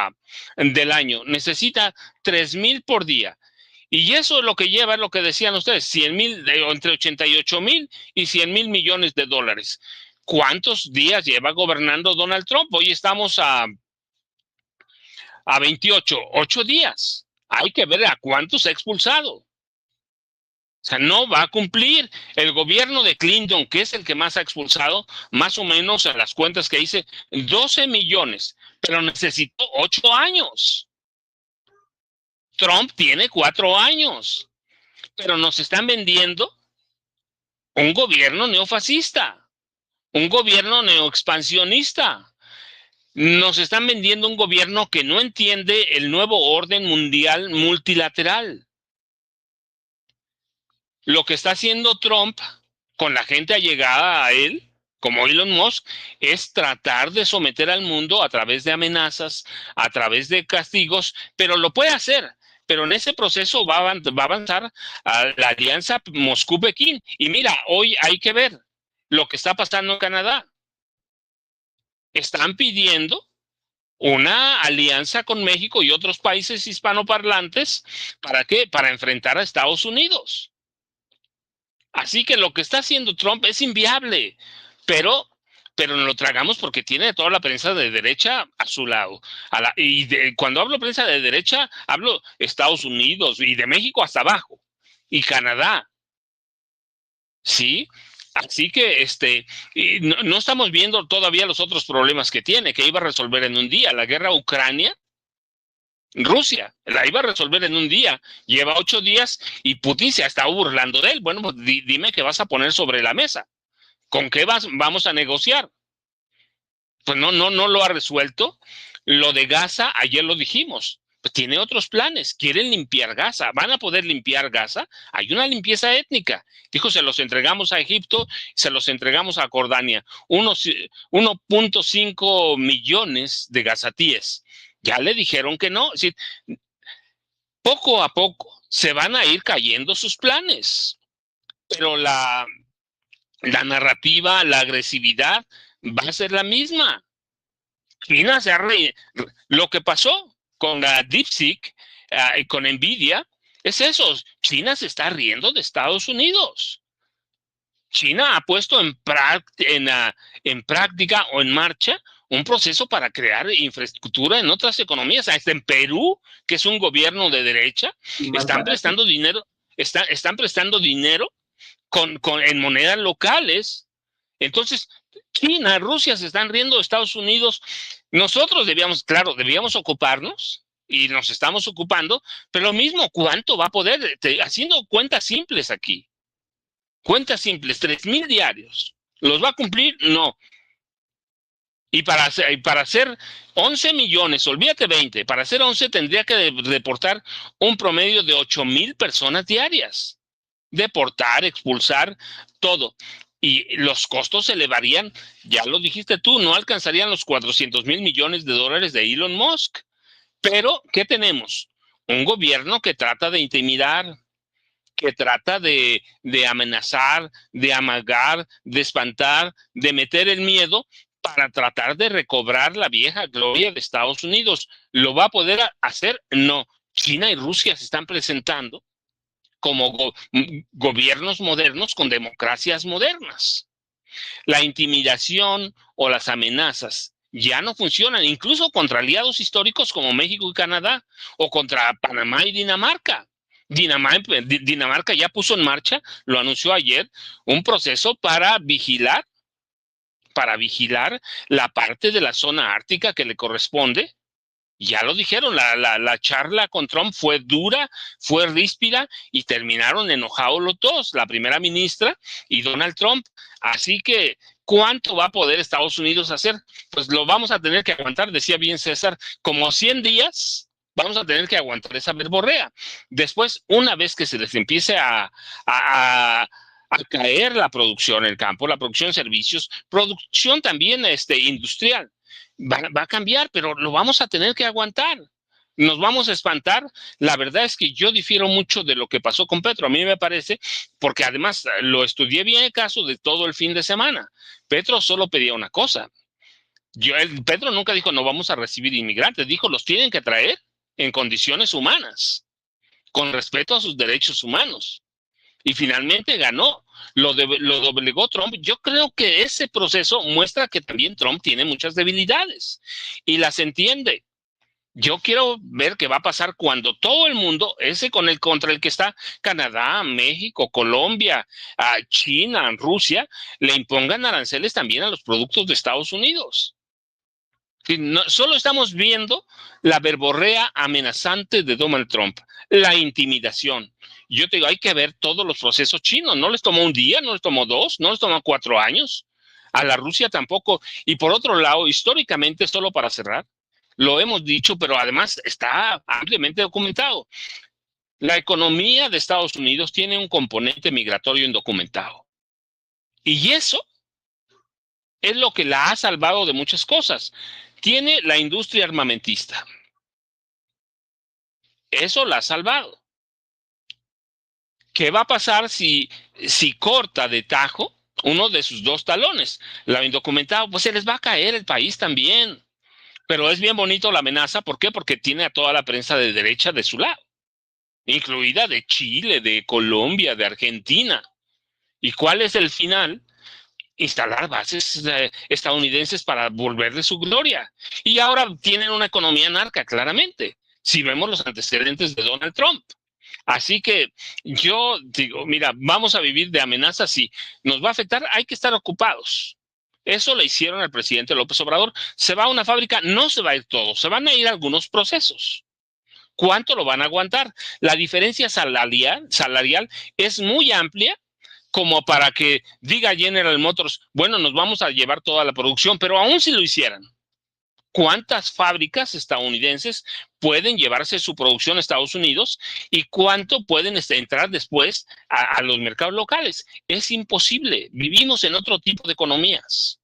del año, necesita 3,000 por día. Y eso es lo que lleva, lo que decían ustedes, 100,000, entre 88,000 y 100,000 millones de dólares. ¿Cuántos días lleva gobernando Donald Trump? Hoy estamos a 28, 8 días. Hay que ver a cuántos ha expulsado. O sea, no va a cumplir. El gobierno de Clinton, que es el que más ha expulsado, más o menos en las cuentas que hice, 12 millones, pero necesitó 8 años. Trump tiene 4 años, pero nos están vendiendo un gobierno neofascista, un gobierno neoexpansionista. Nos están vendiendo un gobierno que no entiende el nuevo orden mundial multilateral. Lo que está haciendo Trump con la gente allegada a él, como Elon Musk, es tratar de someter al mundo a través de amenazas, a través de castigos, pero lo puede hacer. Pero en ese proceso va a avanzar a la alianza Moscú-Pekín. Y mira, hoy hay que ver lo que está pasando en Canadá. Están pidiendo una alianza con México y otros países hispanoparlantes. ¿Para qué? Para enfrentar a Estados Unidos. Así que lo que está haciendo Trump es inviable, pero nos lo tragamos porque tiene toda la prensa de derecha a su lado. Cuando hablo prensa de derecha, hablo Estados Unidos y de México hasta abajo, y Canadá. ¿Sí? Así que no estamos viendo todavía los otros problemas que tiene, que iba a resolver en un día. La guerra Ucrania, Rusia, la iba a resolver en un día. Lleva 8 días y Putin se ha estado burlando de él. Bueno, pues dime qué vas a poner sobre la mesa. ¿Con qué vamos a negociar? Pues no lo ha resuelto. Lo de Gaza, ayer lo dijimos. Pues tiene otros planes. Quieren limpiar Gaza. ¿Van a poder limpiar Gaza? Hay una limpieza étnica. Dijo, se los entregamos a Egipto, se los entregamos a Jordania. 1.5 millones de gazatíes. Ya le dijeron que no. Es decir, poco a poco se van a ir cayendo sus planes. Pero la narrativa, la agresividad va a ser la misma. China se ha lo que pasó con la DeepSeek, con Nvidia, es eso. China se está riendo de Estados Unidos. China ha puesto en práctica o en marcha un proceso para crear infraestructura en otras economías. Hasta en Perú, que es un gobierno de derecha, están prestando dinero, están prestando dinero en monedas locales. Entonces, China, Rusia se están riendo de Estados Unidos. Nosotros debíamos ocuparnos y nos estamos ocupando, pero lo mismo, ¿cuánto va a poder? Haciendo cuentas simples aquí. Cuentas simples, 3,000 diarios. ¿Los va a cumplir? No. Y para hacer 11 millones, olvídate 20, para hacer 11 tendría que deportar un promedio de 8,000 personas diarias. Deportar, expulsar, todo. Y los costos se elevarían, ya lo dijiste tú, no alcanzarían los 400,000 millones de dólares de Elon Musk. Pero, ¿qué tenemos? Un gobierno que trata de intimidar, que trata de amenazar, de amagar, de espantar, de meter el miedo para tratar de recobrar la vieja gloria de Estados Unidos. ¿Lo va a poder hacer? No. China y Rusia se están presentando como gobiernos modernos con democracias modernas. La intimidación o las amenazas ya no funcionan, incluso contra aliados históricos como México y Canadá, o contra Panamá y Dinamarca. Dinamarca ya puso en marcha, lo anunció ayer, un proceso para vigilar la parte de la zona ártica que le corresponde. Ya lo dijeron, la charla con Trump fue dura, fue ríspida y terminaron enojados los dos, la primera ministra y Donald Trump. Así que, ¿cuánto va a poder Estados Unidos hacer? Pues lo vamos a tener que aguantar, decía bien César, como 100 días vamos a tener que aguantar esa verborrea. Después, una vez que se les empiece a caer la producción en el campo, la producción de servicios, producción también industrial, va a cambiar, pero lo vamos a tener que aguantar. Nos vamos a espantar. La verdad es que yo difiero mucho de lo que pasó con Petro. A mí me parece, porque además lo estudié bien el caso de todo el fin de semana. Petro solo pedía una cosa. Petro nunca dijo no vamos a recibir inmigrantes, dijo los tienen que traer en condiciones humanas, con respeto a sus derechos humanos. Y finalmente ganó, lo doblegó Trump. Yo creo que ese proceso muestra que también Trump tiene muchas debilidades y las entiende. Yo quiero ver qué va a pasar cuando todo el mundo, contra el que está Canadá, México, Colombia, China, Rusia, le impongan aranceles también a los productos de Estados Unidos. Solo estamos viendo la verborrea amenazante de Donald Trump, la intimidación. Yo te digo, hay que ver todos los procesos chinos. No les tomó un día, no les tomó 2, no les tomó 4 años. A la Rusia tampoco. Y por otro lado, históricamente, solo para cerrar, lo hemos dicho, pero además está ampliamente documentado. La economía de Estados Unidos tiene un componente migratorio indocumentado. Y eso es lo que la ha salvado de muchas cosas. Tiene la industria armamentista. Eso la ha salvado. ¿Qué va a pasar si corta de tajo uno de sus 2 talones? Lo indocumentado, pues se les va a caer el país también. Pero es bien bonito la amenaza. ¿Por qué? Porque tiene a toda la prensa de derecha de su lado, incluida de Chile, de Colombia, de Argentina. ¿Y cuál es el final? Instalar bases estadounidenses para volverle su gloria. Y ahora tienen una economía narca, claramente, si vemos los antecedentes de Donald Trump. Así que yo digo, mira, vamos a vivir de amenazas, sí. Nos va a afectar, hay que estar ocupados. Eso le hicieron al presidente López Obrador. Se va a una fábrica, no se va a ir todo, se van a ir algunos procesos. ¿Cuánto lo van a aguantar? La diferencia salarial es muy amplia, como para que diga General Motors, bueno, nos vamos a llevar toda la producción, pero aún si lo hicieran, ¿cuántas fábricas estadounidenses pueden llevarse su producción a Estados Unidos y cuánto pueden entrar después a los mercados locales? Es imposible. Vivimos en otro tipo de economías,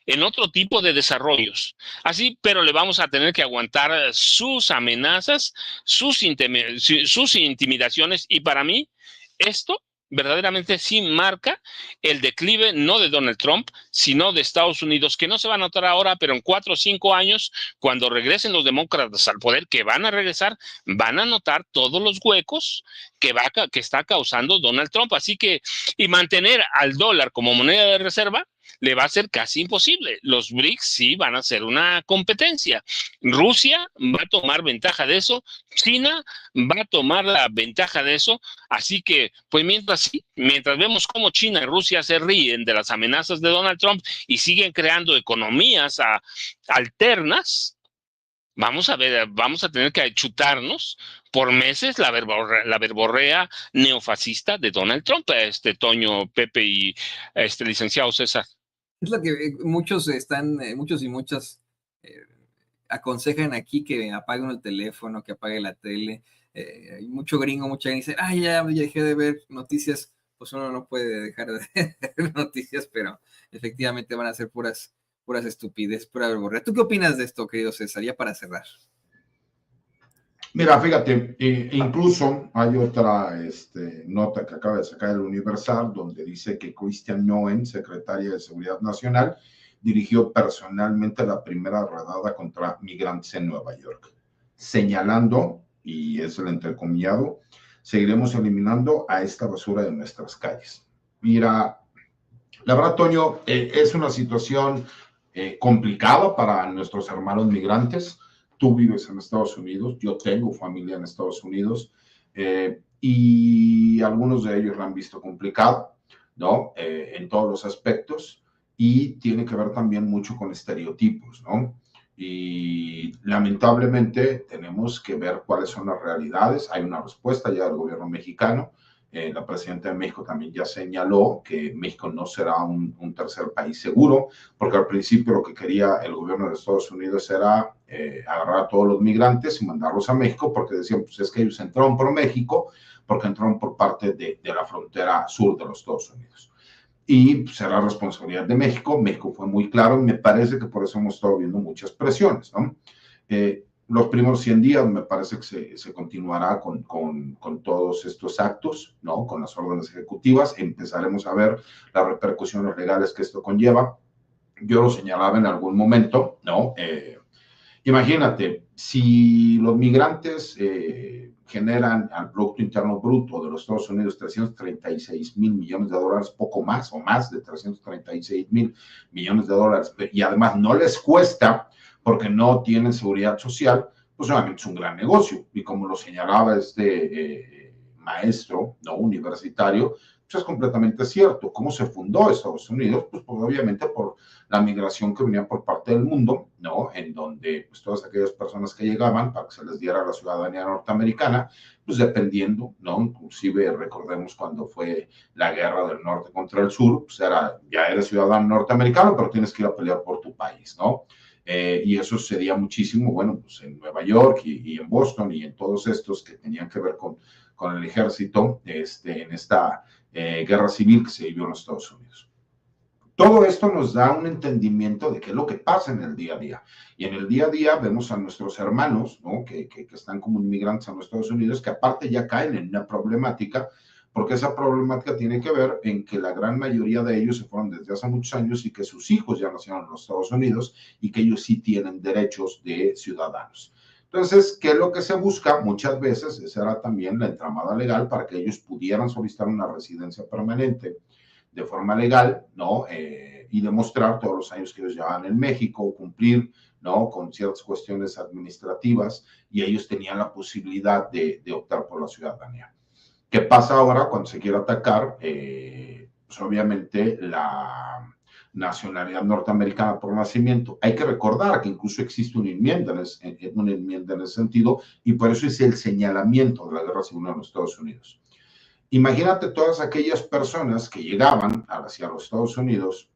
en otro tipo de desarrollos. Así, pero le vamos a tener que aguantar sus amenazas, sus intimidaciones, y para mí esto verdaderamente sí marca el declive no de Donald Trump, sino de Estados Unidos, que no se va a notar ahora, pero en 4 o 5 años, cuando regresen los demócratas al poder, que van a regresar, van a notar todos los huecos que está causando Donald Trump. Así que, y mantener al dólar como moneda de reserva le va a ser casi imposible. Los BRICS sí van a ser una competencia. Rusia va a tomar ventaja de eso, China va a tomar la ventaja de eso. Así que, pues mientras vemos cómo China y Rusia se ríen de las amenazas de Donald Trump y siguen creando economías alternas, vamos a tener que chutarnos por meses la verborrea neofascista de Donald Trump, Toño, Pepe y licenciado César. Es lo que muchos y muchas aconsejan aquí, que apague uno el teléfono, que apague la tele. Hay mucho gringo, mucha gente dice, ya dejé de ver noticias. Pues uno no puede dejar de ver noticias, pero efectivamente van a ser puras estupidez, pura verborrea. ¿Tú qué opinas de esto, querido César? Ya para cerrar. Mira, fíjate, incluso hay otra nota que acaba de sacar el Universal, donde dice que Christian Noen, secretaria de Seguridad Nacional, dirigió personalmente la primera redada contra migrantes en Nueva York, señalando, y es el entrecomillado, seguiremos eliminando a esta basura de nuestras calles. Mira, la verdad, Toño, es una situación complicada para nuestros hermanos migrantes. Tú vives en Estados Unidos, yo tengo familia en Estados Unidos, y algunos de ellos la han visto complicado, ¿no? En todos los aspectos, y tiene que ver también mucho con estereotipos, ¿no? Y lamentablemente tenemos que ver cuáles son las realidades. Hay una respuesta ya del gobierno mexicano. La presidenta de México también ya señaló que México no será un tercer país seguro, porque al principio lo que quería el gobierno de Estados Unidos era agarrar a todos los migrantes y mandarlos a México, porque decían, pues es que ellos entraron por México, porque entraron por parte de la frontera sur de los Estados Unidos. Y será responsabilidad de México. México fue muy claro y me parece que por eso hemos estado viendo muchas presiones, ¿no? Los primeros 100 días me parece que se continuará con todos estos actos, ¿no? Con las órdenes ejecutivas. Empezaremos a ver las repercusiones legales que esto conlleva. Yo lo señalaba en algún momento, ¿no? Imagínate, si los migrantes generan al Producto Interno Bruto de los Estados Unidos 336 mil millones de dólares, poco más o más de 336 mil millones de dólares, y además no les cuesta porque no tienen seguridad social, pues obviamente es un gran negocio. Y como lo señalaba este maestro no universitario, pues es completamente cierto. ¿Cómo se fundó Estados Unidos? Pues obviamente por la migración que venía por parte del mundo, ¿no? En donde pues todas aquellas personas que llegaban para que se les diera la ciudadanía norteamericana, pues dependiendo, ¿no? Inclusive recordemos cuando fue la guerra del norte contra el sur, pues ya eres ciudadano norteamericano, pero tienes que ir a pelear por tu país, ¿no? Y eso sucedía muchísimo, bueno, pues en Nueva York y en Boston y en todos estos que tenían que ver con el ejército en esta guerra civil que se vivió en los Estados Unidos. Todo esto nos da un entendimiento de qué es lo que pasa en el día a día. Y en el día a día vemos a nuestros hermanos, ¿no? que están como inmigrantes en los Estados Unidos, que aparte ya caen en una problemática, porque esa problemática tiene que ver en que la gran mayoría de ellos se fueron desde hace muchos años y que sus hijos ya nacieron en los Estados Unidos y que ellos sí tienen derechos de ciudadanos. Entonces, ¿qué es lo que se busca? Muchas veces esa era también la entramada legal para que ellos pudieran solicitar una residencia permanente de forma legal, ¿no? Y demostrar todos los años que ellos llevaban en México, cumplir, ¿no? Con ciertas cuestiones administrativas, y ellos tenían la posibilidad de optar por la ciudadanía. ¿Qué pasa ahora cuando se quiere atacar? Pues obviamente la nacionalidad norteamericana por nacimiento. Hay que recordar que incluso existe una enmienda en ese sentido, y por eso es el señalamiento de la guerra civil en los Estados Unidos. Imagínate todas aquellas personas que llegaban hacia los Estados Unidos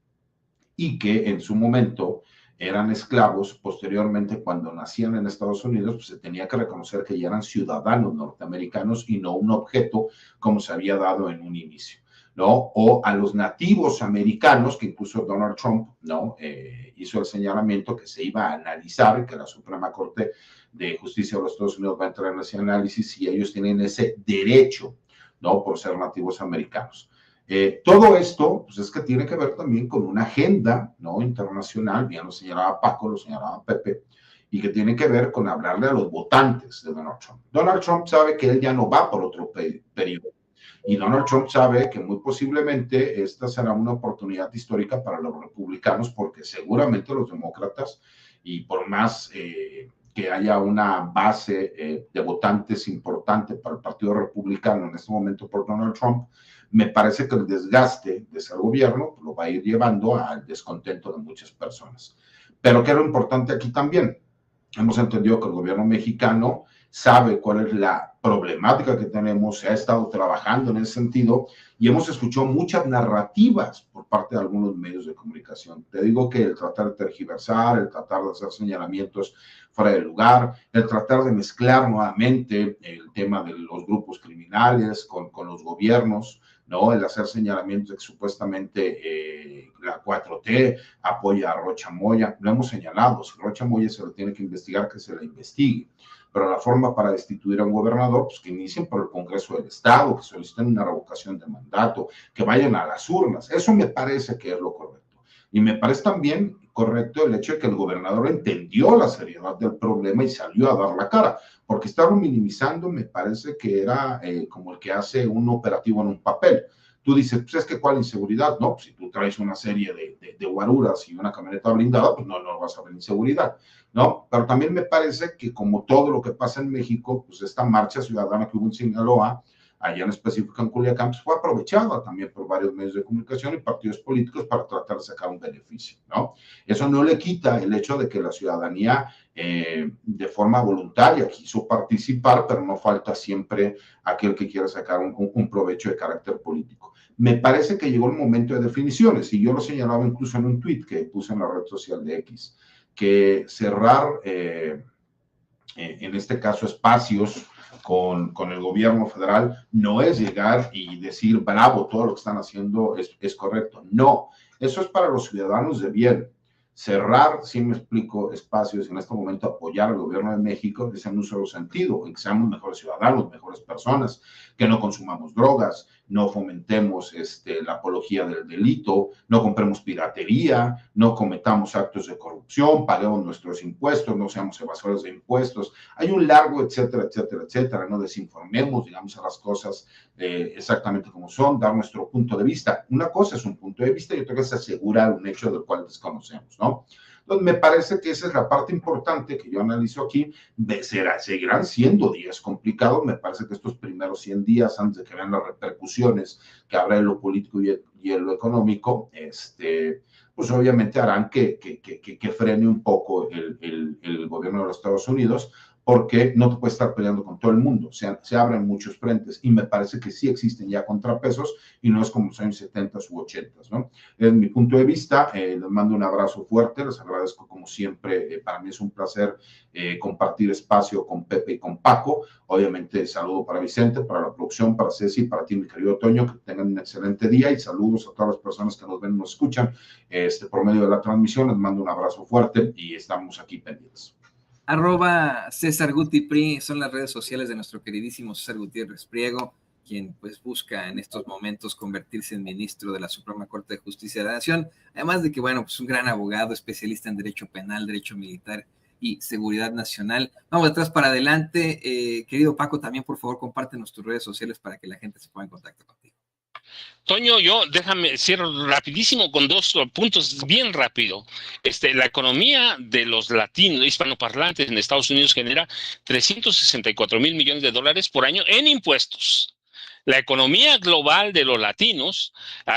y que en su momento eran esclavos. Posteriormente, cuando nacían en Estados Unidos, pues se tenía que reconocer que ya eran ciudadanos norteamericanos y no un objeto como se había dado en un inicio, ¿no? O a los nativos americanos, que incluso Donald Trump, ¿no? Hizo el señalamiento que se iba a analizar, que la Suprema Corte de Justicia de los Estados Unidos va a entrar en ese análisis si ellos tienen ese derecho, ¿no? Por ser nativos americanos. Todo esto, pues es que tiene que ver también con una agenda, ¿no? Internacional, bien lo señalaba Paco, lo señalaba Pepe, y que tiene que ver con hablarle a los votantes de Donald Trump. Donald Trump sabe que él ya no va por otro periodo, y Donald Trump sabe que muy posiblemente esta será una oportunidad histórica para los republicanos, porque seguramente los demócratas, y por más que haya una base de votantes importante para el Partido Republicano en este momento por Donald Trump, me parece que el desgaste de ese gobierno lo va a ir llevando al descontento de muchas personas. Pero ¿qué es lo importante aquí también? Hemos entendido que el gobierno mexicano sabe cuál es la problemática que tenemos, se ha estado trabajando en ese sentido, y hemos escuchado muchas narrativas por parte de algunos medios de comunicación. Te digo que el tratar de tergiversar, el tratar de hacer señalamientos fuera de lugar, el tratar de mezclar nuevamente el tema de los grupos criminales con los gobiernos, ¿no? El hacer señalamientos de que supuestamente la 4T apoya a Rocha Moya. Lo hemos señalado, si Rocha Moya se lo tiene que investigar, que se le investigue, pero la forma para destituir a un gobernador, pues que inicien por el Congreso del Estado, que soliciten una revocación de mandato, que vayan a las urnas. Eso me parece que es lo correcto. Y me parece también correcto el hecho de que el gobernador entendió la seriedad del problema y salió a dar la cara, porque estarlo minimizando me parece que era como el que hace un operativo en un papel. Tú dices, pues es que ¿cuál inseguridad? No, pues si tú traes una serie de guaruras y una camioneta blindada, pues no vas a ver inseguridad, ¿no? Pero también me parece que como todo lo que pasa en México, pues esta marcha ciudadana que hubo en Sinaloa, allá en específico en Culiacán, pues fue aprovechada también por varios medios de comunicación y partidos políticos para tratar de sacar un beneficio, ¿no? Eso no le quita el hecho de que la ciudadanía de forma voluntaria quiso participar, pero no falta siempre aquel que quiera sacar un provecho de carácter político. Me parece que llegó el momento de definiciones, y yo lo señalaba incluso en un tweet que puse en la red social de X, que cerrar, en este caso, espacios con el gobierno federal no es llegar y decir, bravo, todo lo que están haciendo es correcto. No, eso es para los ciudadanos de bien. Cerrar, si me explico, espacios en este momento, apoyar al gobierno de México es en un solo sentido, en que seamos mejores ciudadanos, mejores personas, que no consumamos drogas, no fomentemos la apología del delito, no compremos piratería, no cometamos actos de corrupción, paguemos nuestros impuestos, no seamos evasores de impuestos. Hay un largo etcétera, etcétera, etcétera. No desinformemos, digamos a las cosas exactamente como son, dar nuestro punto de vista. Una cosa es un punto de vista y otra cosa es asegurar un hecho del cual desconocemos, ¿no? Entonces, me parece que esa es la parte importante que yo analizo aquí. Seguirán siendo días complicados. Me parece que estos primeros 100 días, antes de que vean las repercusiones que habrá en lo político y en lo económico, pues obviamente harán que frene un poco el gobierno de los Estados Unidos, porque no te puedes estar peleando con todo el mundo, se abren muchos frentes y me parece que sí existen ya contrapesos y no es como los años 70 u 80, ¿no? Desde mi punto de vista, les mando un abrazo fuerte, les agradezco como siempre, para mí es un placer compartir espacio con Pepe y con Paco, obviamente saludo para Vicente, para la producción, para Ceci, para ti mi querido Toño, que tengan un excelente día y saludos a todas las personas que nos ven y nos escuchan por medio de la transmisión, les mando un abrazo fuerte y estamos aquí pendientes. @César Guti Pri son las redes sociales de nuestro queridísimo César Gutiérrez Priego, quien pues busca en estos momentos convertirse en ministro de la Suprema Corte de Justicia de la Nación, además de que, bueno, pues un gran abogado, especialista en derecho penal, derecho militar y seguridad nacional. Vamos de atrás para adelante. Querido Paco, también por favor compártenos tus redes sociales para que la gente se ponga en contacto contigo. Toño, déjame cierro rapidísimo con dos puntos bien rápido. La economía de los latinos, hispanoparlantes en Estados Unidos genera 364 mil millones de dólares por año en impuestos. La economía global de los latinos,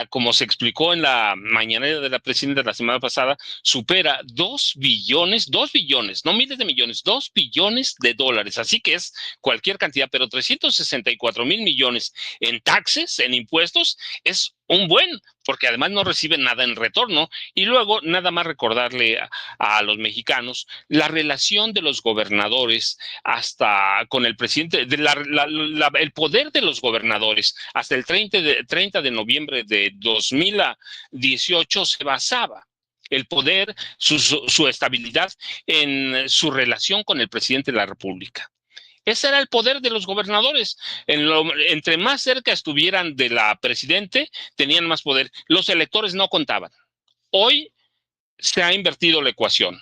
como se explicó en la mañanera de la presidenta la semana pasada, supera 2 billones, no miles de millones, 2 billones de dólares. Así que es cualquier cantidad, pero 364 mil millones en taxes, en impuestos, es un buen, porque además no reciben nada en retorno. Y luego, nada más recordarle a los mexicanos la relación de los gobernadores hasta con el presidente, el poder de los gobernadores hasta el 30 de noviembre de 2018 se basaba el poder, su estabilidad en su relación con el presidente de la República. Ese era el poder de los gobernadores. Entre más cerca estuvieran de la presidente, tenían más poder. Los electores no contaban. Hoy se ha invertido la ecuación.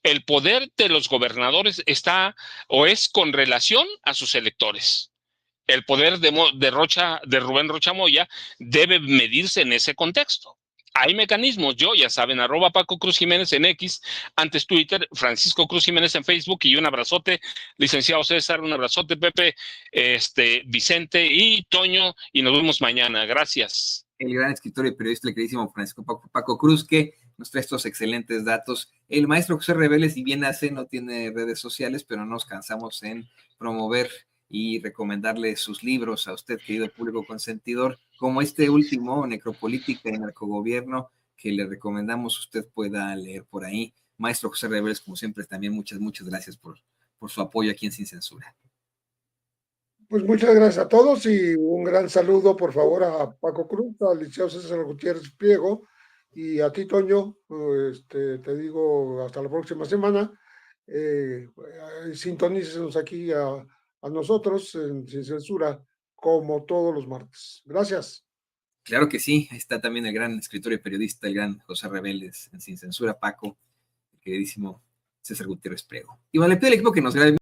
El poder de los gobernadores está o es con relación a sus electores. El poder de Rubén Rocha Moya debe medirse en ese contexto. Hay mecanismos, ya saben, @Paco Cruz Jiménez en X, antes Twitter, Francisco Cruz Jiménez en Facebook, y un abrazote, licenciado César, un abrazote, Pepe, Vicente y Toño, y nos vemos mañana. Gracias. El gran escritor y periodista, el queridísimo Francisco Paco Cruz, que nos trae estos excelentes datos. El maestro José Reveles, si bien no tiene redes sociales, pero no nos cansamos en promover y recomendarle sus libros a usted, querido público consentidor, como este último, Necropolítica y Narcogobierno, que le recomendamos usted pueda leer por ahí. Maestro José Reveles, como siempre, también muchas gracias por su apoyo aquí en Sin Censura. Pues muchas gracias a todos y un gran saludo, por favor, a Paco Cruz, al licenciado César Gutiérrez Priego y a ti, Toño. Te digo hasta la próxima semana sintonícenos aquí a nosotros Sin Censura, como todos los martes. Gracias. Claro que sí, ahí está también el gran escritor y periodista, el gran José Reveles, en Sin Censura, Paco, el queridísimo César Gutiérrez Priego. Y bueno, le pido al equipo que nos grabe